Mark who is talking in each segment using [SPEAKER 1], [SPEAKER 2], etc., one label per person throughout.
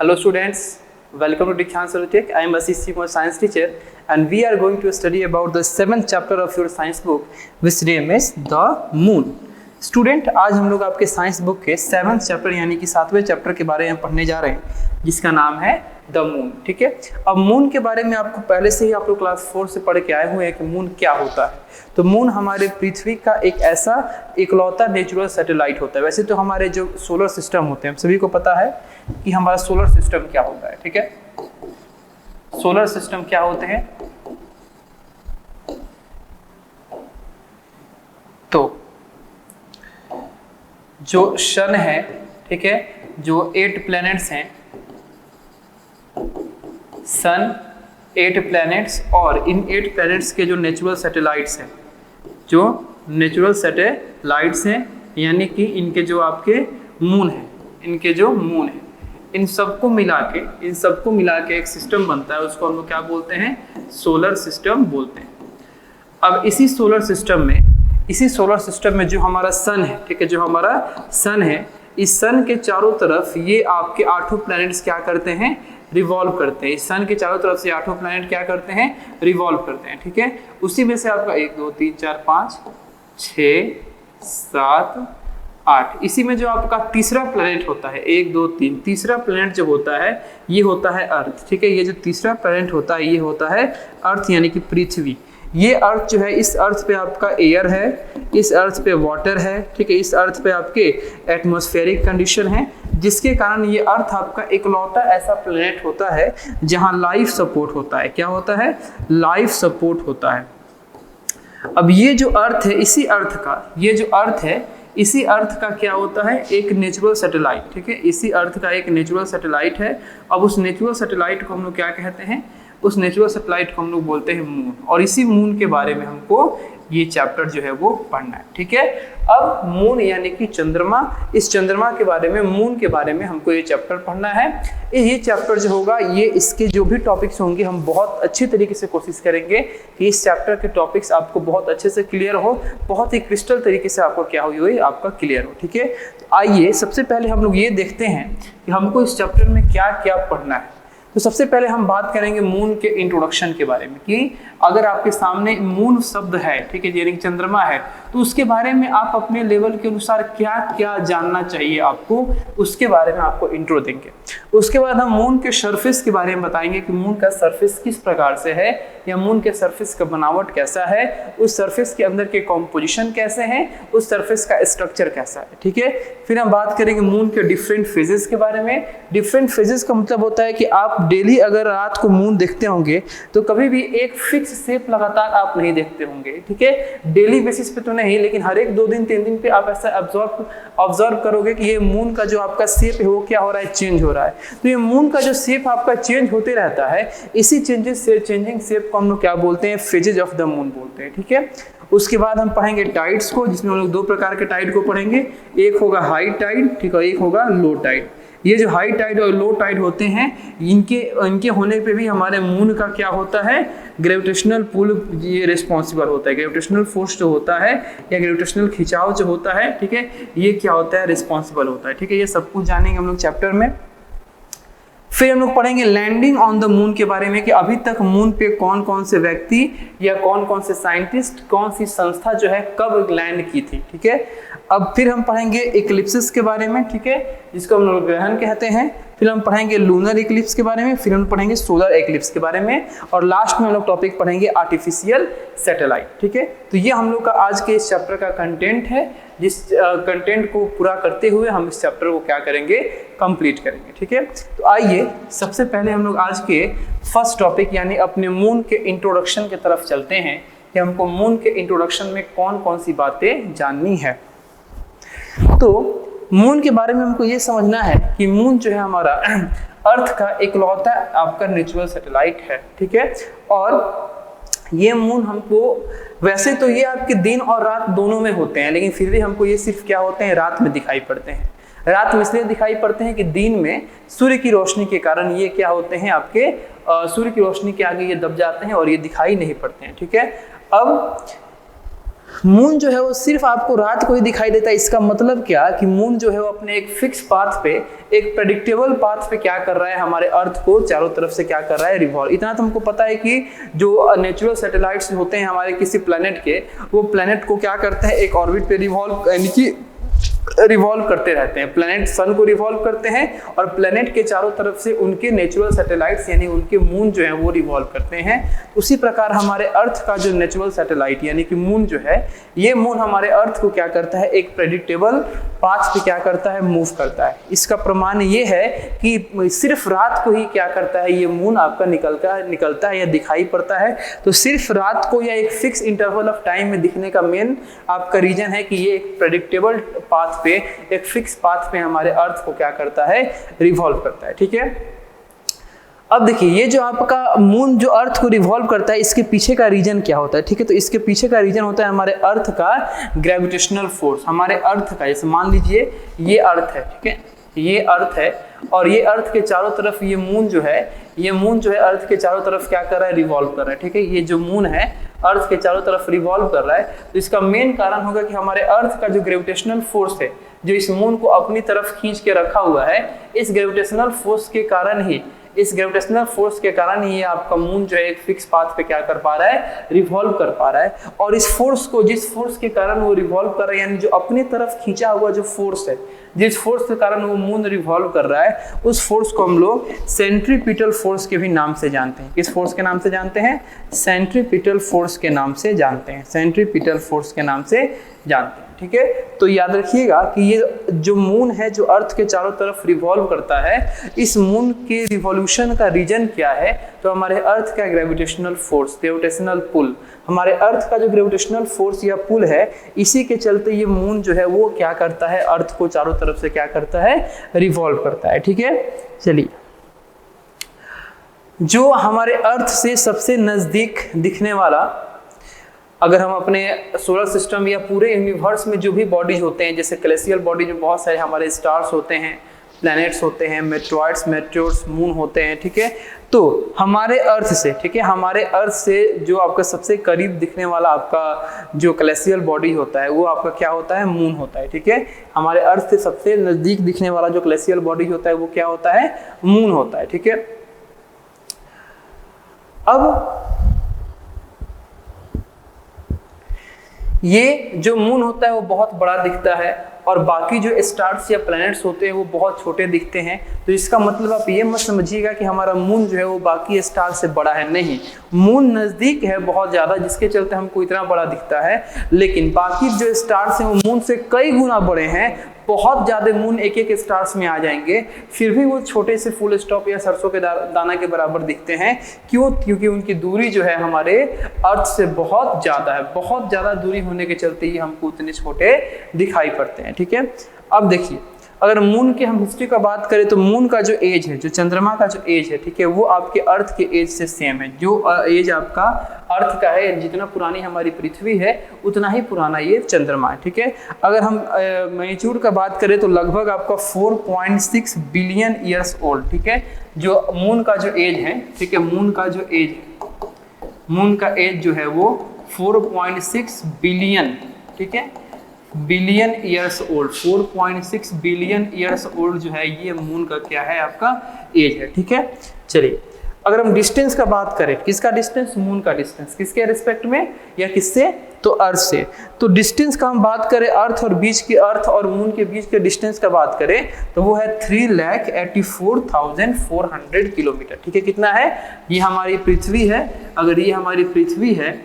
[SPEAKER 1] Hello students, welcome to Dikshant Tech. I am Ashish Kumar, science teacher, and we are going to study about the 7th chapter of your science book, which name is The Moon. Student, आज हम लोग आपके science book के 7th chapter यानी कि 7वें chapter के बारे में पढ़ने जा रहे हैं, जिसका नाम है द मून। ठीक है, अब मून के बारे में आपको पहले से ही आप लोग क्लास 4 से पढ़ के आए हुए हैं कि मून क्या होता है। तो मून हमारे पृथ्वी का एक ऐसा इकलौता नेचुरल सैटेलाइट होता है। वैसे तो हमारे जो सोलर सिस्टम होते हैं, हम सभी को पता है कि हमारा सोलर सिस्टम क्या होता है। ठीक है, सोलर सिस्टम क्या होते हैं, तो जो सन है, ठीक है, जो 8 प्लैनेट्स हैं, सन 8 प्लैनेट्स, और इन 8 प्लैनेट्स के जो नेचुरल सैटेलाइट्स हैं, जो नेचुरल सैटेलाइट्स हैं यानी कि इनके जो आपके मून हैं, इनके जो मून हैं, इन सबको मिला के एक सिस्टम बनता है। उसको हम लोग क्या बोलते हैं, सोलर सिस्टम बोलते हैं। अब इसी सोलर सिस्टम में जो हमारा सन है, ठीक है, जो हमारा सन है, इस सन के चारों तरफ ये आपके 8 प्लैनेट्स क्या करते हैं, रिवॉल्व करते हैं। इस सन के चारों तरफ से 8 प्लैनेट क्या करते हैं, रिवॉल्व करते हैं। ठीक है, उसी में से आपका 1 2 3 4 5 6 7 8, इसी में जो आपका तीसरा प्लैनेट होता है, 1 2 3, तीसरा प्लैनेट जो होता है ये होता है अर्थ। ठीक है, ये जो तीसरा प्लैनेट होता है ये होता है अर्थ यानी कि पृथ्वी। ये अर्थ जो है, इस अर्थ पे आपका एयर है, इस अर्थ पे वाटर है, ठीक है, इस अर्थ पे आपके एटमॉस्फेरिक कंडीशन है, जिसके कारण ये अर्थ आपका इकलौता ऐसा प्लेनेट होता है जहां लाइफ सपोर्ट होता है। क्या होता है, लाइफ सपोर्ट होता है। अब ये जो अर्थ है, इसी अर्थ का ये जो अर्थ है, इसी अर्थ का क्या होता है, एक नेचुरल सैटेलाइट। ठीक है, इसी अर्थ का एक नेचुरल सैटेलाइट है। अब उस नेचुरल सैटेलाइट को हम लोग क्या कहते हैं, उस नेचुरल सैटेलाइट को हम लोग बोलते हैं मून, और इसी मून के बारे में हमको ये चैप्टर जो है वो पढ़ना है। ठीक है, अब मून यानी कि चंद्रमा, इस चंद्रमा के बारे में, मून के बारे में हमको ये चैप्टर पढ़ना है। ये चैप्टर जो होगा, ये इसके जो भी टॉपिक्स होंगे, हम बहुत अच्छी तरीके से कोशिश करेंगे कि इस चैप्टर के टॉपिक्स आपको बहुत अच्छे से क्लियर हो, बहुत ही क्रिस्टल तरीके से आपको क्या हुई आपका क्लियर हो। ठीक है, तो आइए सबसे पहले हम लोग ये देखते हैं कि हमको इस चैप्टर में क्या क्या पढ़ना है। तो सबसे पहले हम बात करेंगे मून के इंट्रोडक्शन के बारे में, कि अगर आपके सामने मून शब्द है, ठीक है, यानी चंद्रमा है, तो उसके बारे में आप अपने लेवल के अनुसार क्या क्या जानना चाहिए आपको, उसके बारे में आपको इंट्रो देंगे। उसके बाद हम मून के सरफेस के बारे में बताएंगे कि मून का सरफेस किस प्रकार से है, या मून के सरफेस का बनावट कैसा है, उस सरफेस के अंदर के कॉम्पोजिशन कैसे हैं, उस सरफेस का स्ट्रक्चर कैसा है। ठीक है, फिर हम बात करेंगे मून के डिफरेंट फेजेस के बारे में। डिफरेंट फेजेस का मतलब होता है कि आप डेली अगर रात को मून देखते होंगे तो कभी भी एक फिक्स शेप लगातार आप नहीं देखते होंगे। ठीक है, डेली बेसिस पे तो नहीं, लेकिन हर एक 2 दिन 3 दिन पे आप ऐसा ऑब्जर्व करोगे कि ये मून का जो आपका शेप है वो क्या हो रहा है, चेंज हो रहा है। तो ये मून का जो शेप आपका चेंज होते रहता है, इसी चेंजिंग शेप को हम लोग क्या बोलते हैं, फेजेज ऑफ द मून बोलते हैं। ठीक है, उसके बाद हम पढ़ेंगे टाइड्स को, जिसमें हम लोग 2 प्रकार के टाइड को पढ़ेंगे। एक होगा हाई टाइड, ठीक है, एक होगा लो टाइड। ये जो हाई टाइड और लो टाइड होते हैं, इनके होने पे भी हमारे मून का क्या होता है, ग्रेविटेशनल पुल ये रिस्पॉन्सिबल होता है। ग्रेविटेशनल फोर्स जो होता है या ग्रेविटेशनल खिंचाव जो होता है, ठीक है, ये क्या होता है, रिस्पॉन्सिबल होता है। ठीक है, ये सब कुछ जानेंगे हम लोग चैप्टर में। फिर हम लोग पढ़ेंगे लैंडिंग ऑन द मून के बारे में, कि अभी तक मून पे कौन कौन से व्यक्ति या कौन कौन से साइंटिस्ट, कौन सी संस्था जो है कब लैंड की थी। ठीक है, अब फिर हम पढ़ेंगे इक्लिप्सिस के बारे में, ठीक है, जिसको हम लोग ग्रहण कहते हैं। फिर हम पढ़ेंगे लूनर इक्लिप्स के बारे में, फिर हम पढ़ेंगे सोलर इक्लिप्स के बारे में, और लास्ट में हम लोग टॉपिक पढ़ेंगे आर्टिफिशियल सैटेलाइट। ठीक है, तो ये हम लोग का आज के इस चैप्टर का कंटेंट है, जिस कंटेंट को पूरा करते हुए हम इस चैप्टर को क्या करेंगे, कंप्लीट करेंगे। ठीक है, तो आइए सबसे पहले हम लोग आज के फर्स्ट टॉपिक यानी अपने मून के इंट्रोडक्शन की तरफ चलते हैं, कि हमको मून के इंट्रोडक्शन में कौन कौन सी बातें जाननी है। तो मून के बारे में हमको ये समझना है कि मून जो है हमारा अर्थ का इकलौता आपका नेचुरल सैटेलाइट है। ठीक है, और ये मून हमको, वैसे तो ये आपके दिन और रात दोनों में होते हैं, लेकिन फिर भी हमको ये सिर्फ क्या होते हैं, रात में दिखाई पड़ते हैं। रात में इसलिए दिखाई पड़ते हैं कि दिन में सूर्य की रोशनी के कारण ये क्या होते हैं, आपके सूर्य की रोशनी के आगे ये दब जाते हैं और ये दिखाई नहीं पड़ते हैं। ठीक है, अब मून जो है वो सिर्फ आपको रात को ही दिखाई देता है। इसका मतलब क्या कि मून जो है वो अपने एक फिक्स पाथ पे, एक प्रेडिक्टेबल पाथ पे क्या कर रहा है, हमारे अर्थ को चारों तरफ से क्या कर रहा है, रिवॉल्व। इतना तो हमको पता है कि जो नेचुरल सैटेलाइट्स होते हैं हमारे किसी प्लैनेट के, वो प्लैनेट को क्या करते हैं, एक ऑर्बिट पे रिवॉल्व यानी कि रिवॉल्व करते रहते हैं। प्लैनेट सन को रिवॉल्व करते हैं और प्लैनेट के चारों तरफ से उनके नेचुरल सैटेलाइट्स यानी उनके मून जो है वो रिवॉल्व करते हैं। उसी प्रकार हमारे अर्थ का जो नेचुरल सैटेलाइट यानी कि मून जो है, ये मून हमारे अर्थ को क्या करता है, एक प्रेडिक्टेबल पाथ पे क्या करता है, मूव करता है। इसका प्रमाण ये है कि सिर्फ रात को ही क्या करता है, ये मून आपका निकलता है या दिखाई पड़ता है। तो सिर्फ रात को या एक फिक्स इंटरवल ऑफ टाइम में दिखने का मेन आपका रीजन है कि ये एक प्रेडिक्टेबल पाथ पे, एक फिक्स पाथ पे हमारे अर्थ को क्या करता है, रिवॉल्व करता है। ठीक है, अब देखिए ये जो आपका मून जो अर्थ को रिवॉल्व करता है, इसके पीछे का रीजन क्या होता है। ठीक है, तो इसके पीछे का रीजन होता है हमारे अर्थ का ग्रेविटेशनल फोर्स। हमारे अर्थ का, जैसे मान लीजिए ये अर्थ है, ठीक है, ये अर्थ है और ये अर्थ के चारों तरफ ये मून जो है, ये मून जो है अर्थ के चारों तरफ क्या कर रहा है, रिवॉल्व कर रहा है। ठीक है, ये जो मून है अर्थ के चारों तरफ रिवॉल्व कर रहा है। तो इसका मेन कारण होगा कि हमारे अर्थ का जो ग्रेविटेशनल फोर्स है, जो इस मून को अपनी तरफ खींच के रखा हुआ है, इस ग्रेविटेशनल फोर्स के कारण ही, इस ग्रेविटेशनल फोर्स के कारण ही आपका मून जो है एक फिक्स पाथ पे क्या कर पा रहा है, रिवॉल्व कर पा रहा है। और इस फोर्स को, जिस फोर्स के कारण वो रिवॉल्व कर रहा है, यानी जो अपनी तरफ खींचा हुआ जो फोर्स है, जिस फोर्स के कारण वो मून रिवॉल्व कर रहा है, उस फोर्स को हम लोग सेंट्रीपिटल फोर्स के भी नाम से जानते हैं। किस फोर्स के नाम से जानते हैं, सेंट्रीपिटल फोर्स के नाम से जानते हैं, सेंट्रीपिटल फोर्स के नाम से जानते हैं। ठीक है, तो याद रखिएगा कि ये जो मून है जो अर्थ के चारों तरफ रिवॉल्व करता है, इस मून के रिवॉल्यूशन का रीजन क्या है, तो हमारे अर्थ का ग्रेविटेशनल फोर्स, ग्रेविटेशनल पुल। हमारे अर्थ का जो ग्रेविटेशनल फोर्स या पुल है, इसी के चलते ये मून जो है वो क्या करता है, अर्थ को चारों तरफ से क्या करता है, रिवॉल्व करता है। ठीक है, चलिए, जो हमारे अर्थ से सबसे नजदीक दिखने वाला, अगर हम अपने सोलर सिस्टम या पूरे यूनिवर्स में जो भी बॉडीज होते हैं, जैसे कैलेसियल बॉडी में बहुत सारे हमारे स्टार्स होते हैं, प्लैनेट्स होते हैं, मेट्रॉइड्स, मेट्योर्स, मून होते हैं। ठीक है, तो हमारे अर्थ से, ठीक है, हमारे अर्थ से जो आपका सबसे करीब दिखने वाला आपका जो कैलेसियल बॉडी होता है, वो आपका क्या होता है, मून होता है। ठीक है, हमारे अर्थ से सबसे नजदीक दिखने वाला जो कैलेसियल बॉडी होता है वो क्या होता है, मून होता है। ठीक है, अब ये जो मून होता है वो बहुत बड़ा दिखता है और बाकी जो स्टार्स या प्लैनेट्स होते हैं वो बहुत छोटे दिखते हैं। तो इसका मतलब आप ये मत समझिएगा कि हमारा मून जो है वो बाकी स्टार से बड़ा है, नहीं। मून नज़दीक है बहुत ज़्यादा, जिसके चलते हमको इतना बड़ा दिखता है, लेकिन बाकी जो स्टार्स हैं वो मून से कई गुना बड़े हैं। बहुत ज़्यादा मून एक एक स्टार्स में आ जाएंगे, फिर भी वो छोटे से फुल स्टॉप या सरसों के दाना के बराबर दिखते हैं। क्यों? क्योंकि उनकी दूरी जो है हमारे अर्थ से बहुत ज़्यादा है। बहुत ज़्यादा दूरी होने के चलते ही हमको उतने छोटे दिखाई पड़ते हैं। ठीक है, अब देखिए, अगर मून की हम हिस्ट्री का बात करें तो मून का जो एज है, जो चंद्रमा का जो एज है, ठीक है, वो आपके अर्थ के एज से सेम है। जो एज आपका अर्थ का है, जितना पुरानी हमारी पृथ्वी है उतना ही पुराना ये चंद्रमा है। ठीक है, अगर हम मैग्नीट्यूड का बात करें तो लगभग आपका 4.6 बिलियन ईयर्स ओल्ड। ठीक है, जो मून का जो एज है, ठीक है, मून का जो एज है, मून का एज जो है वो 4.6 बिलियन, ठीक है, billion years old, 4.6 billion years old जो है ये मून का क्या है, आपका एज है। ठीक है, चलिए, अगर हम डिस्टेंस का बात करें, किसका डिस्टेंस, मून का डिस्टेंस, किसके रिस्पेक्ट में या किससे, तो अर्थ से। तो डिस्टेंस का हम बात करें, अर्थ और मून के बीच के डिस्टेंस का बात करें तो वो है 3,84,400 किलोमीटर। ठीक है, कितना है, ये हमारी पृथ्वी है, अगर ये हमारी पृथ्वी है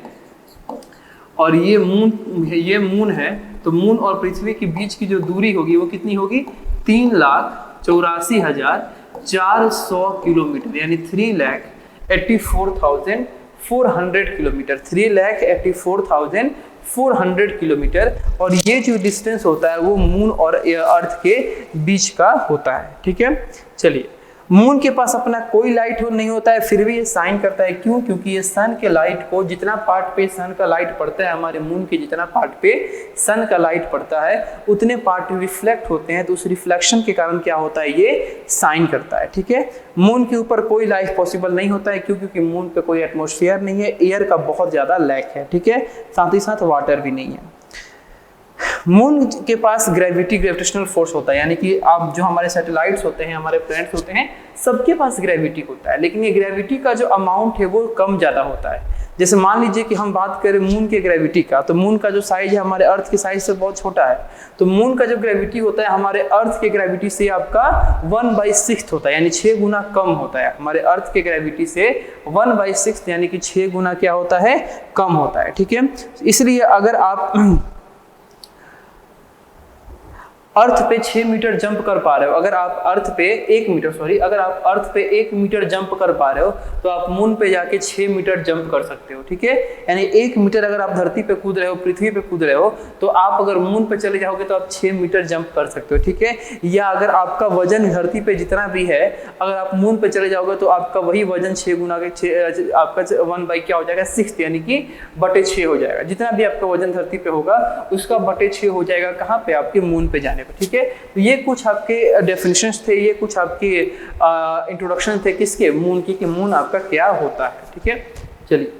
[SPEAKER 1] और ये मून है, तो मून और पृथ्वी के बीच की जो दूरी होगी वो कितनी होगी, 3,84,400 किलोमीटर, यानी 3,84,400 किलोमीटर, 3,84,400 किलोमीटर। और ये जो डिस्टेंस होता है वो मून और अर्थ के बीच का होता है। ठीक है, चलिए, मून के पास अपना कोई लाइट नहीं होता है, फिर भी ये शाइन करता है। क्यों? क्योंकि ये सन के लाइट को, जितना पार्ट पे सन का लाइट पड़ता है, हमारे मून के जितना पार्ट पे सन का लाइट पड़ता है उतने पार्ट रिफ्लेक्ट होते हैं, तो उस रिफ्लेक्शन के कारण क्या होता है, ये शाइन करता है। ठीक है, मून के ऊपर कोई लाइफ पॉसिबल नहीं होता है। क्यों? क्योंकि मून पे कोई एटमॉस्फेयर नहीं है, एयर का बहुत ज्यादा लैक है। ठीक है, साथ ही साथ वाटर भी नहीं है। मून के पास ग्रेविटेशनल फोर्स होता है, यानी कि आप जो हमारे सैटेलाइट्स होते हैं, हमारे प्लैनेट्स होते हैं, सबके पास ग्रेविटी होता है, लेकिन ये ग्रेविटी का जो अमाउंट है वो कम ज़्यादा होता है। जैसे मान लीजिए कि हम बात करें मून के ग्रेविटी का, तो मून का जो साइज है हमारे अर्थ के साइज से बहुत छोटा है, तो मून का जो ग्रेविटी होता है हमारे अर्थ के ग्रेविटी से आपका 1/6 होता है, यानी 6 गुना कम होता है। हमारे अर्थ के ग्रेविटी से 1/6 यानी कि 6 गुना क्या होता है, कम होता है। ठीक है, इसलिए अगर आप अर्थ पे 6 मीटर जंप कर पा रहे हो, अगर आप अर्थ पे 1 मीटर जंप कर पा रहे हो, तो आप मून पे जाके 6 मीटर जंप कर सकते हो। ठीक है, यानी 1 मीटर अगर आप धरती पे कूद रहे हो, पृथ्वी पे कूद रहे हो, तो आप अगर मून पे चले जाओगे तो आप 6 मीटर जंप कर सकते हो। ठीक है, या अगर आपका वजन धरती पे जितना भी है, अगर आप मून पे चले जाओगे तो आपका वही वजन 6 गुना के 6 आपका 1 क्या हो जाएगा, 6 यानी कि बटे 6 हो जाएगा। जितना भी आपका वजन धरती पे होगा उसका बटे 6 हो जाएगा। कहाँ पे? आपके मून पे जाने। ठीक है, तो ये कुछ आपके डेफिनेशंस थे, ये कुछ आपके इंट्रोडक्शन थे किसके, मून की, कि मून आपका क्या होता है। ठीक है, चलिए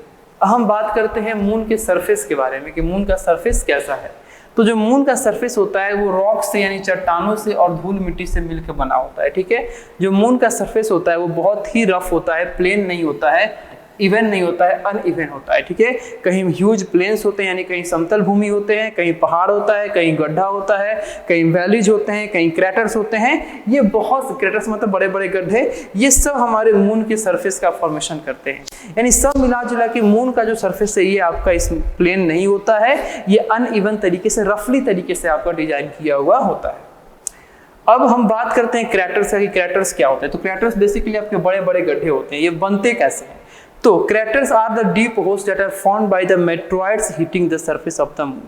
[SPEAKER 1] हम बात करते हैं मून के सरफेस के बारे में, कि मून का सरफेस कैसा है। तो जो मून का सरफेस होता है वो रॉक से, यानी चट्टानों से और धूल मिट्टी से मिलकर बना होता है। ठीक है, जो मून का सरफेस होता है वो बहुत ही रफ होता है, प्लेन नहीं होता है, इवन नहीं होता है, अनइवन होता है। ठीक है, कहीं ह्यूज प्लेन्स होते हैं, यानी कहीं समतल भूमि होते हैं, कहीं पहाड़ होता है, कहीं गड्ढा होता है, कहीं वैलीज होते हैं, कहीं क्रैटर्स होते हैं। ये बहुत, क्रैटर्स मतलब बड़े बड़े गड्ढे, ये सब हमारे मून के सरफेस का फॉर्मेशन करते हैं। यानी सब मिला जुला के मून का जो सरफेस है ये आपका इस प्लेन नहीं होता है, ये अनइवन तरीके से, रफली तरीके से आपका डिजाइन किया हुआ होता है। अब हम बात करते हैं क्रैटर्स का, कि क्रैटर्स क्या होते हैं। तो क्रैटर्स बेसिकली आपके बड़े बड़े गड्ढे होते हैं। ये बनते कैसे हैं? तो craters are the deep holes that are formed by the meteoroids hitting the surface of the moon.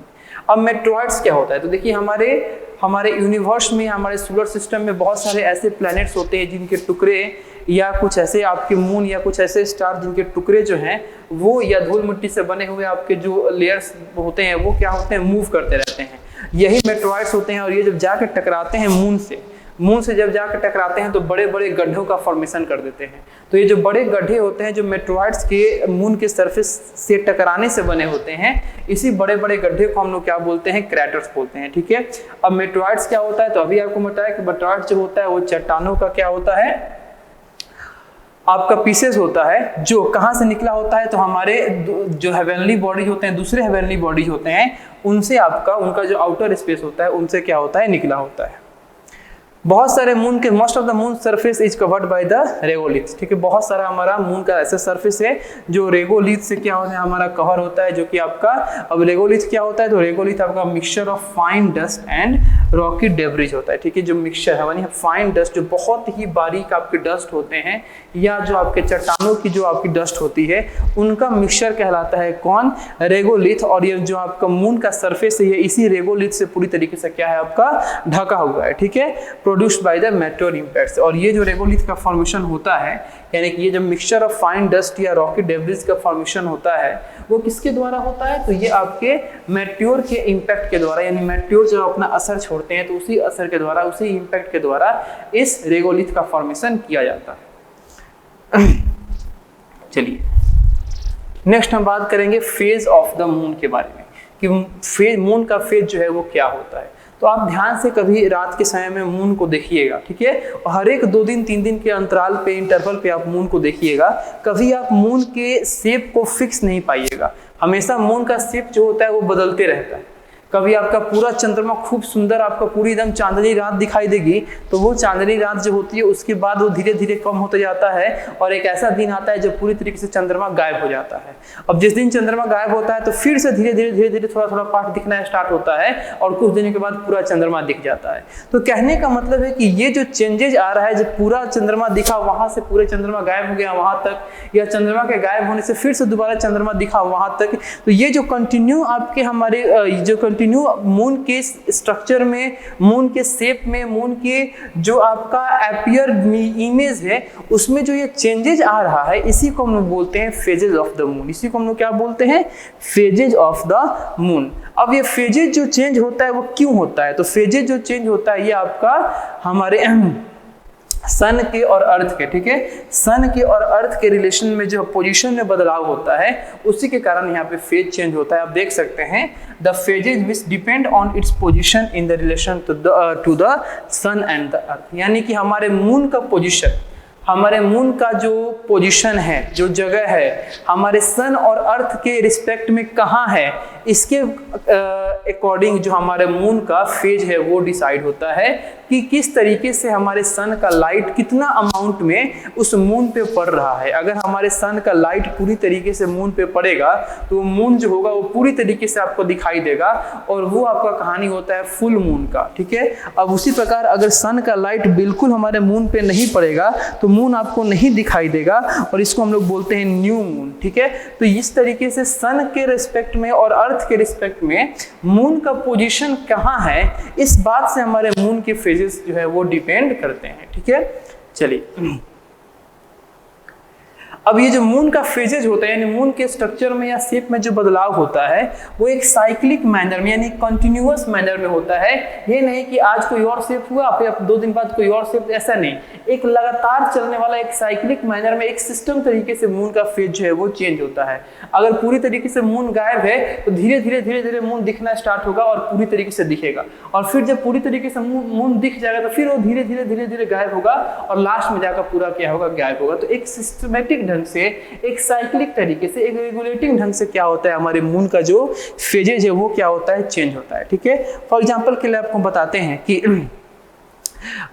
[SPEAKER 1] अब मेट्रॉइड्स क्या होता है? तो देखिए हमारे यूनिवर्स में, हमारे सोलर सिस्टम में बहुत सारे ऐसे प्लैनेट्स होते हैं जिनके टुकड़े, या कुछ ऐसे आपके मून या कुछ ऐसे स्टार जिनके टुकड़े जो हैं वो या धूल मिट्टी से बने हुए आपके जो लेयर्स होते हैं वो क्या होते हैं, मूव करते रहते हैं। यही मेट्रॉइड्स होते हैं, और ये जब जाकर टकराते हैं मून से जब जाकर टकराते हैं तो बड़े बड़े गड्ढों का फॉर्मेशन कर देते हैं। तो ये जो बड़े गड्ढे होते हैं जो मेट्रॉइड्स के मून के सरफेस से टकराने से बने होते हैं, इसी बड़े बड़े गड्ढे को हम लोग क्या बोलते हैं, क्रैटर्स बोलते हैं। ठीक है, अब मेट्रॉइड्स क्या होता है? तो अभी आपको बताया कि मेट्रॉइड्स जो होता है वो चट्टानों का क्या होता है, आपका पीसेस होता है, जो कहाँ से निकला होता है, तो हमारे जो हेवनली बॉडीज होते हैं, दूसरे हेवनली बॉडीज होते हैं, उनसे आपका, उनका जो आउटर स्पेस होता है उनसे क्या होता है, निकला होता है। बहुत सारे मून के, most of the moon surface is covered by the regoliths. ठीक है, बहुत सारा हमारा मून का ऐसा सरफेस है जो रेगोलिथ से क्या होता है, हमारा कवर होता है, जो कि आपका, अब रेगोलिथ क्या होता है, तो रेगोलिथ आपका mixture of fine dust and Rocky debris होता है। ठीक है, जो मिक्सचर है यानी फाइन डस्ट, जो बहुत ही बारीक आपके डस्ट होते हैं, या जो आपके चट्टानों की जो आपकी डस्ट होती है, उनका मिक्सचर कहलाता है कौन, रेगोलिथ। और ये जो आपका मून का सरफेस है ये इसी रेगोलिथ से पूरी तरीके से क्या है, आपका ढका हुआ है। ठीक है, produced by the Meteor impacts. और ये जो रेगोलिथ का फॉर्मेशन होता है, यानी कि ये जो मिक्सचर ऑफ फाइन डस्ट या रॉकी डेब्रिज का फॉर्मेशन होता है वो किसके द्वारा होता है, तो ये आपके मेटेओर के इम्पैक्ट के द्वारा, यानी मेटेओर जब अपना असर छोड़ते हैं तो उसी असर के द्वारा, उसी इम्पैक्ट के द्वारा इस रेगोलिथ का फॉर्मेशन किया जाता है। चलिए नेक्स्ट हम बात करेंगे फेज ऑफ द मून के बारे में, कि मून का फेज जो है वो क्या होता है। तो आप ध्यान से कभी रात के समय में मून को देखिएगा। ठीक है, और हर एक 2 दिन 3 दिन के अंतराल पे, इंटरवल पे आप मून को देखिएगा। कभी आप मून के शेप को फिक्स नहीं पाइएगा, हमेशा मून का शेप जो होता है वो बदलते रहता है। कभी आपका पूरा चंद्रमा खूब सुंदर, आपका पूरी एकदम चांदनी रात दिखाई देगी, तो वो चांदनी रात जो होती है उसके बाद वो धीरे धीरे कम होता जाता है, और एक ऐसा दिन आता है जब पूरी तरीके से चंद्रमा गायब हो जाता है। अब जिस दिन चंद्रमा गायब होता है तो फिर से धीरे धीरे थोड़ा थोड़ा पार्ट दिखना स्टार्ट होता है, और कुछ दिनों के बाद पूरा चंद्रमा दिख जाता है। तो कहने का मतलब है कि ये जो चेंजेज आ रहा है, जब पूरा चंद्रमा दिखा वहां से पूरे चंद्रमा गायब हो गया वहां तक, या चंद्रमा के गायब होने से फिर से दोबारा चंद्रमा दिखा वहां तक, तो ये जो कंटिन्यू आपके हमारे जो कंटिन्यू मून के स्ट्रक्चर में, मून के शेप में, मून के जो आपका अपीयर इमेज है उसमें जो ये चेंजेज आ रहा है, इसी को हम लोग बोलते हैं फेजेज ऑफ द मून। इसी को हम लोग क्या बोलते हैं? Phases of the moon. अब ये फेजेज जो चेंज होता है वो क्यों होता है? तो फेजेज जो चेंज होता है ये आपका हमारे सन के और अर्थ के, ठीक है, सन के और अर्थ के रिलेशन में जो पोजीशन में बदलाव होता है उसी के कारण यहाँ पे फेज चेंज होता है। आप देख सकते हैं the phases which depend on its position in the relation to the sun and the earth, यानी कि हमारे मून का पोजीशन, हमारे मून का जो पोजीशन है, जो जगह है हमारे सन और अर्थ के रिस्पेक्ट में कहाँ है, इसके अकॉर्डिंग जो हमारे मून का फेज है वो डिसाइड होता है कि किस तरीके से हमारे सन का लाइट कितना अमाउंट में उस मून पे पड़ रहा है। अगर हमारे सन का लाइट पूरी तरीके से मून पे पड़ेगा तो मून जो होगा वो पूरी तरीके से आपको दिखाई देगा और वो आपका कहानी होता है फुल मून का, ठीक है। अब उसी प्रकार अगर सन का लाइट बिल्कुल हमारे मून पे नहीं पड़ेगा तो मून आपको नहीं दिखाई देगा और इसको हम लोग बोलते हैं न्यू मून, ठीक है। तो इस तरीके से सन के रिस्पेक्ट में और अर्थ के रिस्पेक्ट में मून का पोजीशन कहाँ है, इस बात से हमारे मून के फेजेस जो है वो डिपेंड करते हैं, ठीक है। चलिए, अब ये जो मून का फेजेज होता है यानी मून के स्ट्रक्चर में या शेप में जो बदलाव होता है वो एक साइक्लिक मैनर में यानी कंटिन्यूअस मैनर में होता है। ये नहीं कि आज कोई और शेप हुआ फिर 2 दिन बाद कोई और शेप, ऐसा नहीं, एक लगातार चलने वाला एक साइक्लिक मैनर में एक सिस्टम तरीके से मून का फेज जो है वो चेंज होता है। अगर पूरी तरीके से मून गायब है तो धीरे धीरे मून दिखना स्टार्ट होगा और पूरी तरीके से दिखेगा, और फिर जब पूरी तरीके से मून दिख जाएगा तो फिर वो धीरे धीरे गायब होगा और लास्ट में जाकर पूरा क्या होगा, गायब होगा। तो एक सिस्टमेटिक से, एक साइक्लिक तरीके से, एक रेगुलेटिंग ढंग से क्या होता है हमारे मून का जो फेजेज है वो क्या होता है, चेंज होता है, ठीक है। फॉर एग्जांपल के लिए आपको बताते हैं कि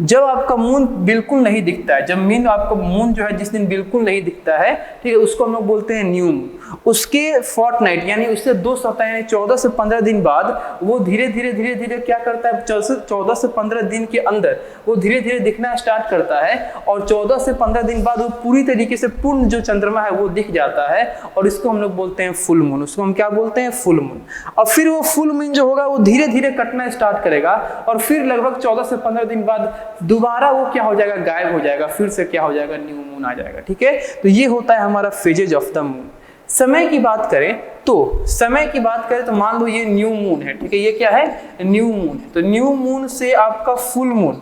[SPEAKER 1] जब आपका मून बिल्कुल नहीं दिखता है, जब आपका मून जो है जिस दिन बिल्कुल नहीं दिखता है, ठीक है, उसको हम लोग बोलते हैं न्यू मून। उसके फोर्टनाइट यानी उससे 2 सप्ताह यानी 14 से 15 दिन बाद वो धीरे धीरे क्या करता है, 14 से 15 दिन के अंदर वो धीरे धीरे दिखना स्टार्ट करता है और 14 से 15 दिन बाद वो पूरी तरीके से पूर्ण जो चंद्रमा है वो दिख जाता है और इसको हम लोग बोलते हैं फुल मून। उसको हम क्या बोलते हैं, फुल मून। और फिर वो फुल मून जो होगा वो धीरे धीरे कटना स्टार्ट करेगा और फिर लगभग 14 से 15 दिन बाद दोबारा वो क्या हो जाएगा, गायब हो जाएगा, फिर से क्या हो जाएगा, न्यू मून आ जाएगा, ठीक है। तो ये होता है हमारा फेजेज ऑफ द मून। समय की बात करें तो मान लो ये न्यू मून है, ठीक है, ये क्या है, न्यू मून है। तो न्यू मून से आपका फुल मून,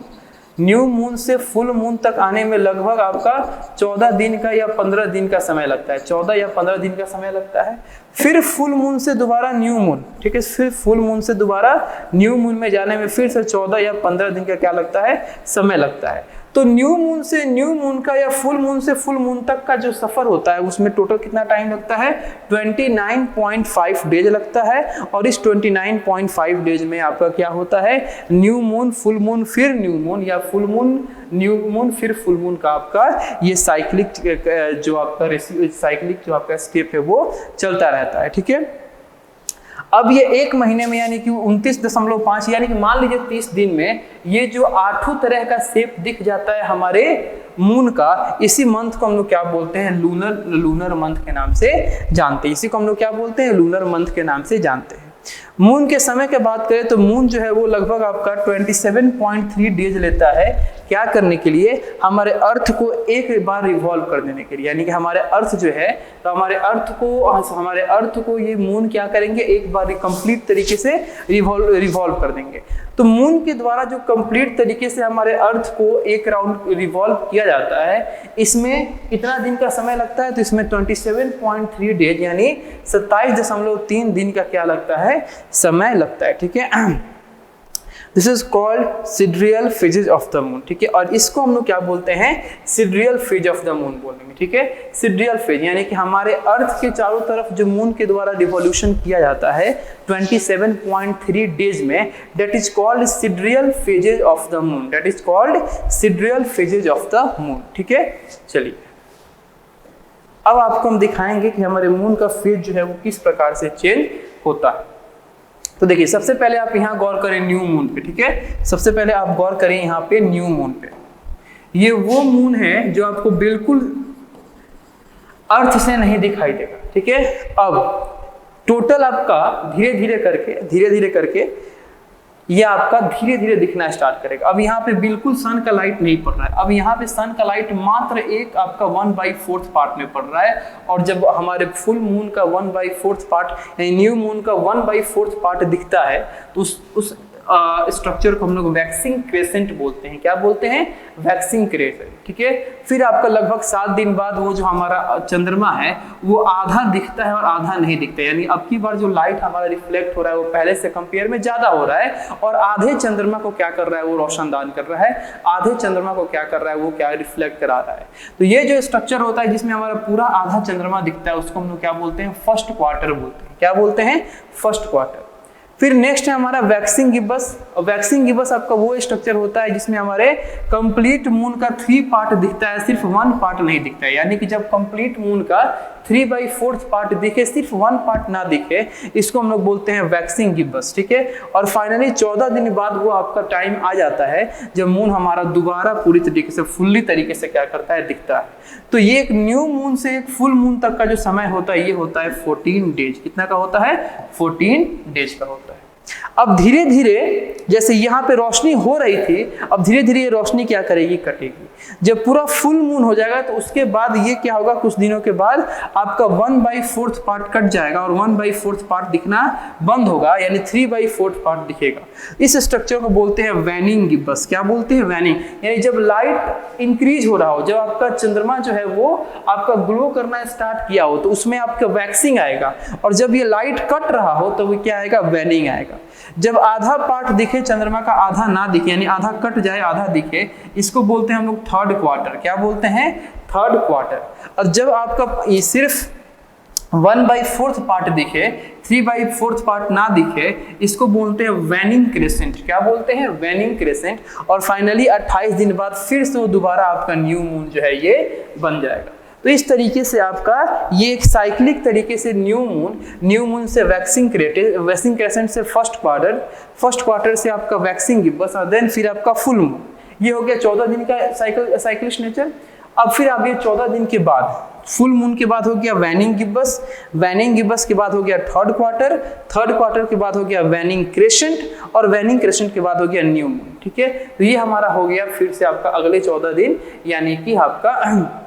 [SPEAKER 1] न्यू मून से फुल मून तक आने में लगभग आपका 14 दिन का या 15 दिन का समय लगता है, 14 या 15 दिन का समय लगता है। फिर फुल मून से दोबारा न्यू मून, ठीक है, फिर फुल मून से दोबारा न्यू मून में जाने में फिर से 14 या 15 दिन का क्या लगता है, समय लगता है। तो न्यू मून से न्यू मून का या फुल मून से फुल मून तक का जो सफर होता है उसमें टोटल कितना टाइम लगता है, 29.5 डेज लगता है। और इस 29.5 डेज में आपका क्या होता है, न्यू मून, फुल मून, फिर न्यू मून, या फुल मून, न्यू मून, फिर फुल मून का आपका ये साइक्लिक जो आपका स्टेप है वो चलता रहता है, ठीक है। अब ये 1 महीने में यानी कि 29.5 यानी कि मान लीजिए 30 दिन में ये जो 8 तरह का शेप दिख जाता है हमारे मून का, इसी मंथ को हम लोग क्या बोलते हैं, लूनर मंथ के नाम से जानते हैं। इसी को हम लोग क्या बोलते हैं, लूनर मंथ के नाम से जानते हैं। मून के समय की बात करें तो मून जो है वो लगभग आपका 27.3 डेज लेता है क्या करने के लिए, हमारे अर्थ को एक बार रिवॉल्व कर देने के लिए। यानी कि हमारे अर्थ जो है, तो हमारे अर्थ को ये मून क्या करेंगे, एक बार कंप्लीट तरीके से रिवॉल्व कर देंगे। तो मून के द्वारा जो कंप्लीट तरीके से हमारे अर्थ को एक राउंड रिवॉल्व किया जाता है, इसमें कितना दिन का समय लगता है, तो इसमें 27.3 डेज यानी 27.3 दिन का क्या लगता है, समय लगता है, ठीक है। This is called sidereal phases of the moon, ठीक है। और इसको हम लोग क्या बोलते हैं, sidereal phase of the moon बोलेंगे, ठीक है। सिड्रियल फेज यानी कि हमारे अर्थ के चारों तरफ जो मून के द्वारा रिवॉल्यूशन किया जाता है 27.3 डेज में, that is called sidereal phases of the moon, that is called sidereal phases of the moon, ठीक है। चलिए, अब आपको हम दिखाएंगे कि हमारे मून का फेज जो है वो किस प्रकार से चेंज होता है। तो देखिए, सबसे पहले आप यहाँ गौर करें न्यू मून पे, ठीक है। सबसे पहले आप गौर करें यहाँ पे न्यू मून पे। ये वो मून है जो आपको बिल्कुल अर्थ से नहीं दिखाई देगा, ठीक है। अब टोटल आपका धीरे धीरे करके ये आपका धीरे धीरे दिखना स्टार्ट करेगा। अब यहाँ पे बिल्कुल सन का लाइट नहीं पड़ रहा है, अब यहाँ पे सन का लाइट मात्र एक आपका 1/4 पार्ट में पड़ रहा है। और जब हमारे फुल मून का 1/4 पार्ट यानी न्यू मून का 1/4 पार्ट दिखता है तो उस स्ट्रक्चर को हम लोग वैक्सिंग क्रेसेंट बोलते हैं। क्या बोलते हैं? Waxing crescent. ठीक है, फिर आपका लगभग 7 दिन बाद वो जो हमारा चंद्रमा है वो आधा दिखता है और आधा नहीं दिखता है, यानी अब की बार जो लाइट हमारा रिफ्लेक्ट हो रहा है वो पहले से कंपेयर में ज्यादा हो रहा है और आधे चंद्रमा को क्या कर रहा है वो रोशनदान कर रहा है, आधे चंद्रमा को क्या कर रहा है वो क्या रिफ्लेक्ट करा रहा है। तो ये जो स्ट्रक्चर होता है जिसमें हमारा पूरा आधा चंद्रमा दिखता है उसको हम लोग क्या बोलते हैं? फर्स्ट क्वार्टर बोलते हैं। क्या बोलते हैं? First quarter. फिर नेक्स्ट है हमारा वैक्सिंग गिब्बस। वैक्सिंग गिब्बस आपका वो स्ट्रक्चर होता है जिसमें हमारे कंप्लीट मून का 3 पार्ट दिखता है, सिर्फ 1 पार्ट नहीं दिखता है। यानी कि जब कंप्लीट मून का 3/4 पार्ट दिखे, सिर्फ 1 पार्ट ना दिखे, इसको हम लोग बोलते हैं वैक्सिंग गिब्बस। ठीक है, और फाइनली 14 दिन बाद वो आपका टाइम आ जाता है जब मून हमारा दोबारा पूरी तरीके से फुल्ली तरीके से क्या करता है? दिखता है। तो ये एक न्यू मून से एक फुल मून तक का जो समय होता है ये होता है 14 डेज। कितना का होता है? 14 डेज का होता है। अब धीरे धीरे जैसे यहाँ पे रोशनी हो रही थी, अब धीरे धीरे ये रोशनी क्या करेगी? कटेगी। जब पूरा फुल मून हो जाएगा तो उसके बाद ये क्या होगा? कुछ दिनों के बाद आपका 1/4 पार्ट कट जाएगा और 1/4 पार्ट दिखना बंद होगा, यानी 3/4 पार्ट दिखेगा। इस स्ट्रक्चर को बोलते हैं वैनिंग गिब्बस। क्या बोलते हैं? वैनिंग। यानी जब लाइट इंक्रीज हो रहा हो, जब आपका चंद्रमा जो है वो आपका ग्लो करना स्टार्ट किया हो तो उसमें आपका वैक्सिंग आएगा, और जब ये लाइट कट रहा हो तो वो क्या आएगा? वैनिंग आएगा। जब आधा पार्ट दिखे चंद्रमा का, आधा ना दिखे, यानी आधा कट जाए आधा दिखे, इसको बोलते हैं हम लोग थर्ड क्वार्टर। क्या बोलते हैं? Third quarter. और जब आपका ये सिर्फ 1/4 पार्ट दिखे, 3/4 पार्ट ना दिखे, इसको बोलते हैं वैनिंग क्रेसेंट। क्या बोलते हैं? Waning crescent. और फाइनली 28 दिन बाद फिर से वो दोबारा आपका न्यू मून जो है ये बन जाएगा। तो इस तरीके से आपका ये एक साइक्लिक तरीके से न्यू मून से वैक्सिंग क्रेसेंट से फर्स्ट क्वार्टर से आपका वैक्सिंग गिब्बस और देन फिर आपका फुल मून। ये हो गया 14 दिन का साइक्लिक नेचर। अब फिर आप ये 14 दिन के बाद फुल मून के बाद हो गया वैनिंग गिब्बस के बाद हो गया थर्ड क्वार्टर के बाद हो गया वैनिंग क्रेसेंट, और वैनिंग क्रेसेंट के बाद हो गया न्यू मून। ठीक है, तो ये हमारा हो गया फिर से आपका अगले 14 दिन, यानी कि आपका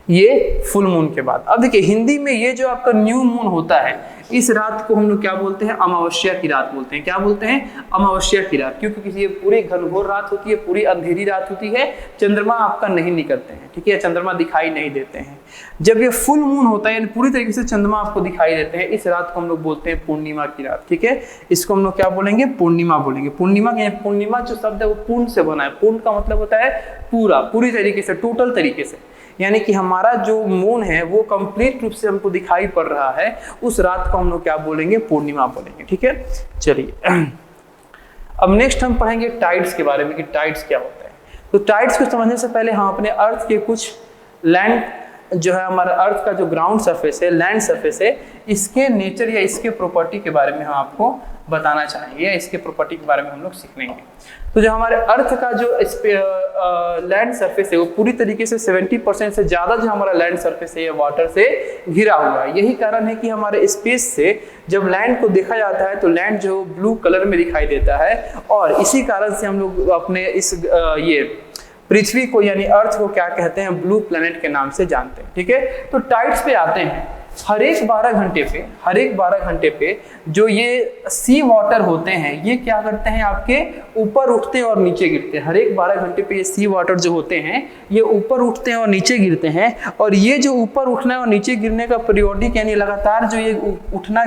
[SPEAKER 1] ये फुल मून के बाद। अब देखिए हिंदी में ये जो आपका न्यू मून होता है इस रात को हम लोग क्या बोलते हैं? अमावस्या की रात बोलते हैं। क्या बोलते हैं? अमावस्या की रात, क्योंकि ये पूरी घनघोर रात होती है, पूरी अंधेरी रात होती है, चंद्रमा आपका नहीं निकलते हैं। ठीक है, चंद्रमा दिखाई नहीं देते हैं। जब ये फुल मून होता है यानी पूरी तरीके से चंद्रमा आपको दिखाई देते हैं, इस रात को हम लोग बोलते हैं पूर्णिमा की रात। ठीक है, इसको हम लोग क्या बोलेंगे? पूर्णिमा बोलेंगे। पूर्णिमा जो शब्द है वो पूर्ण से बना है। पूर्ण का मतलब होता है पूरा, पूरी तरीके से, टोटल तरीके से, यानी कि हमारा जो मून है वो कंप्लीट रूप से हमको दिखाई पड़ रहा है, उस रात को हम लोग क्या बोलेंगे? पूर्णिमा बोलेंगे। ठीक है, चलिए अब नेक्स्ट हम पढ़ेंगे टाइड्स के बारे में कि टाइड्स क्या होता है। तो टाइड्स को समझने से पहले हम अपने अर्थ के कुछ लैंड जो है, हमारा अर्थ का जो ग्राउंड सरफेस है, लैंड सरफेस है, इसके नेचर या इसके प्रॉपर्टी के बारे में हम आपको बताना चाहेंगे या इसके प्रॉपर्टी के बारे में हम लोग सीख लेंगे। तो जो हमारे अर्थ का जो लैंड सरफेस है वो पूरी तरीके से 70% से ज़्यादा जो हमारा लैंड सरफेस है ये वाटर से घिरा हुआ है। यही कारण है कि हमारे स्पेस से जब लैंड को देखा जाता है तो लैंड जो ब्लू कलर में दिखाई देता है, और इसी कारण से हम लोग अपने इस ये पृथ्वी को यानी अर्थ को क्या कहते हैं? ब्लू प्लेनेट के नाम से जानते हैं। ठीक है, तो टाइड्स पे आते हैं। हर एक 12 घंटे पे जो ये सी वाटर होते हैं ये क्या करते हैं? आपके ऊपर उठते हैं और नीचे गिरते हैं। हर एक 12 घंटे पे ये सी वाटर जो होते हैं ये ऊपर उठते हैं और नीचे गिरते हैं, और ये जो ऊपर उठना और नीचे गिरने का पीरियोडिक यानी लगातार जो ये उठना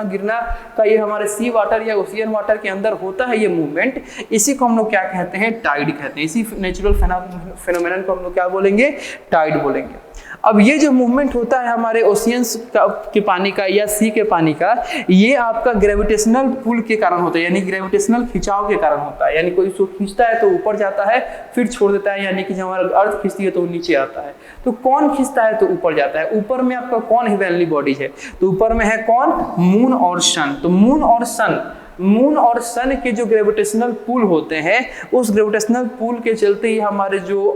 [SPEAKER 1] गिरना का ये हमारे सी वाटर या ओशियन वाटर के अंदर होता है ये मूवमेंट, इसी को हम लोग क्या कहते हैं? टाइड कहते हैं। इसी नेचुरल फेनोमेनन को हम लोग क्या बोलेंगे? टाइड बोलेंगे। अब ये जो मूवमेंट होता है हमारे ओशियंस के पानी का या सी के पानी का, ये आपका ग्रेविटेशनल पुल के कारण होता है, यानी ग्रेविटेशनल खिंचाव के कारण होता है। यानी कोई उसको खींचता है तो ऊपर जाता है फिर छोड़ देता है, यानी कि जब हमारा अर्थ खींचती है तो नीचे आता है। तो कौन खींचता है तो ऊपर जाता है। ऊपर में आपका कौन हेवनली बॉडी है? तो ऊपर में है कौन? मून और सन। तो मून और सन के जो ग्रेविटेशनल पुल होते हैं उस ग्रेविटेशनल पुल के चलते ही हमारे जो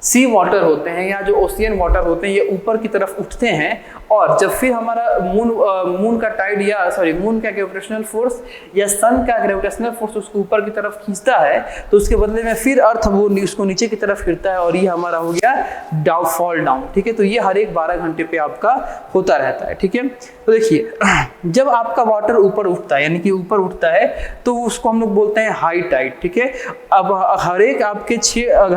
[SPEAKER 1] सी वाटर होते हैं या जो ओशियन वाटर होते हैं ये ऊपर की तरफ उठते हैं, और जब फिर हमारा मून का टाइड या मून का ग्रेविटेशनल फोर्स या सन का ग्रेविटेशनल फोर्स उसको ऊपर की तरफ खींचता है, तो उसके बदले में फिर अर्थ वो उसको नीचे की तरफ खींचता है, और ये हमारा हो गया फॉल डाउन। ठीक है, तो ये हर एक 12 घंटे पे आपका होता रहता है। ठीक है, तो देखिए जब आपका वाटर ऊपर उठता है यानी कि ऊपर उठता है तो उसको हम लोग बोलते हैं हाई टाइड। ठीक है, अब हर एक आपके 6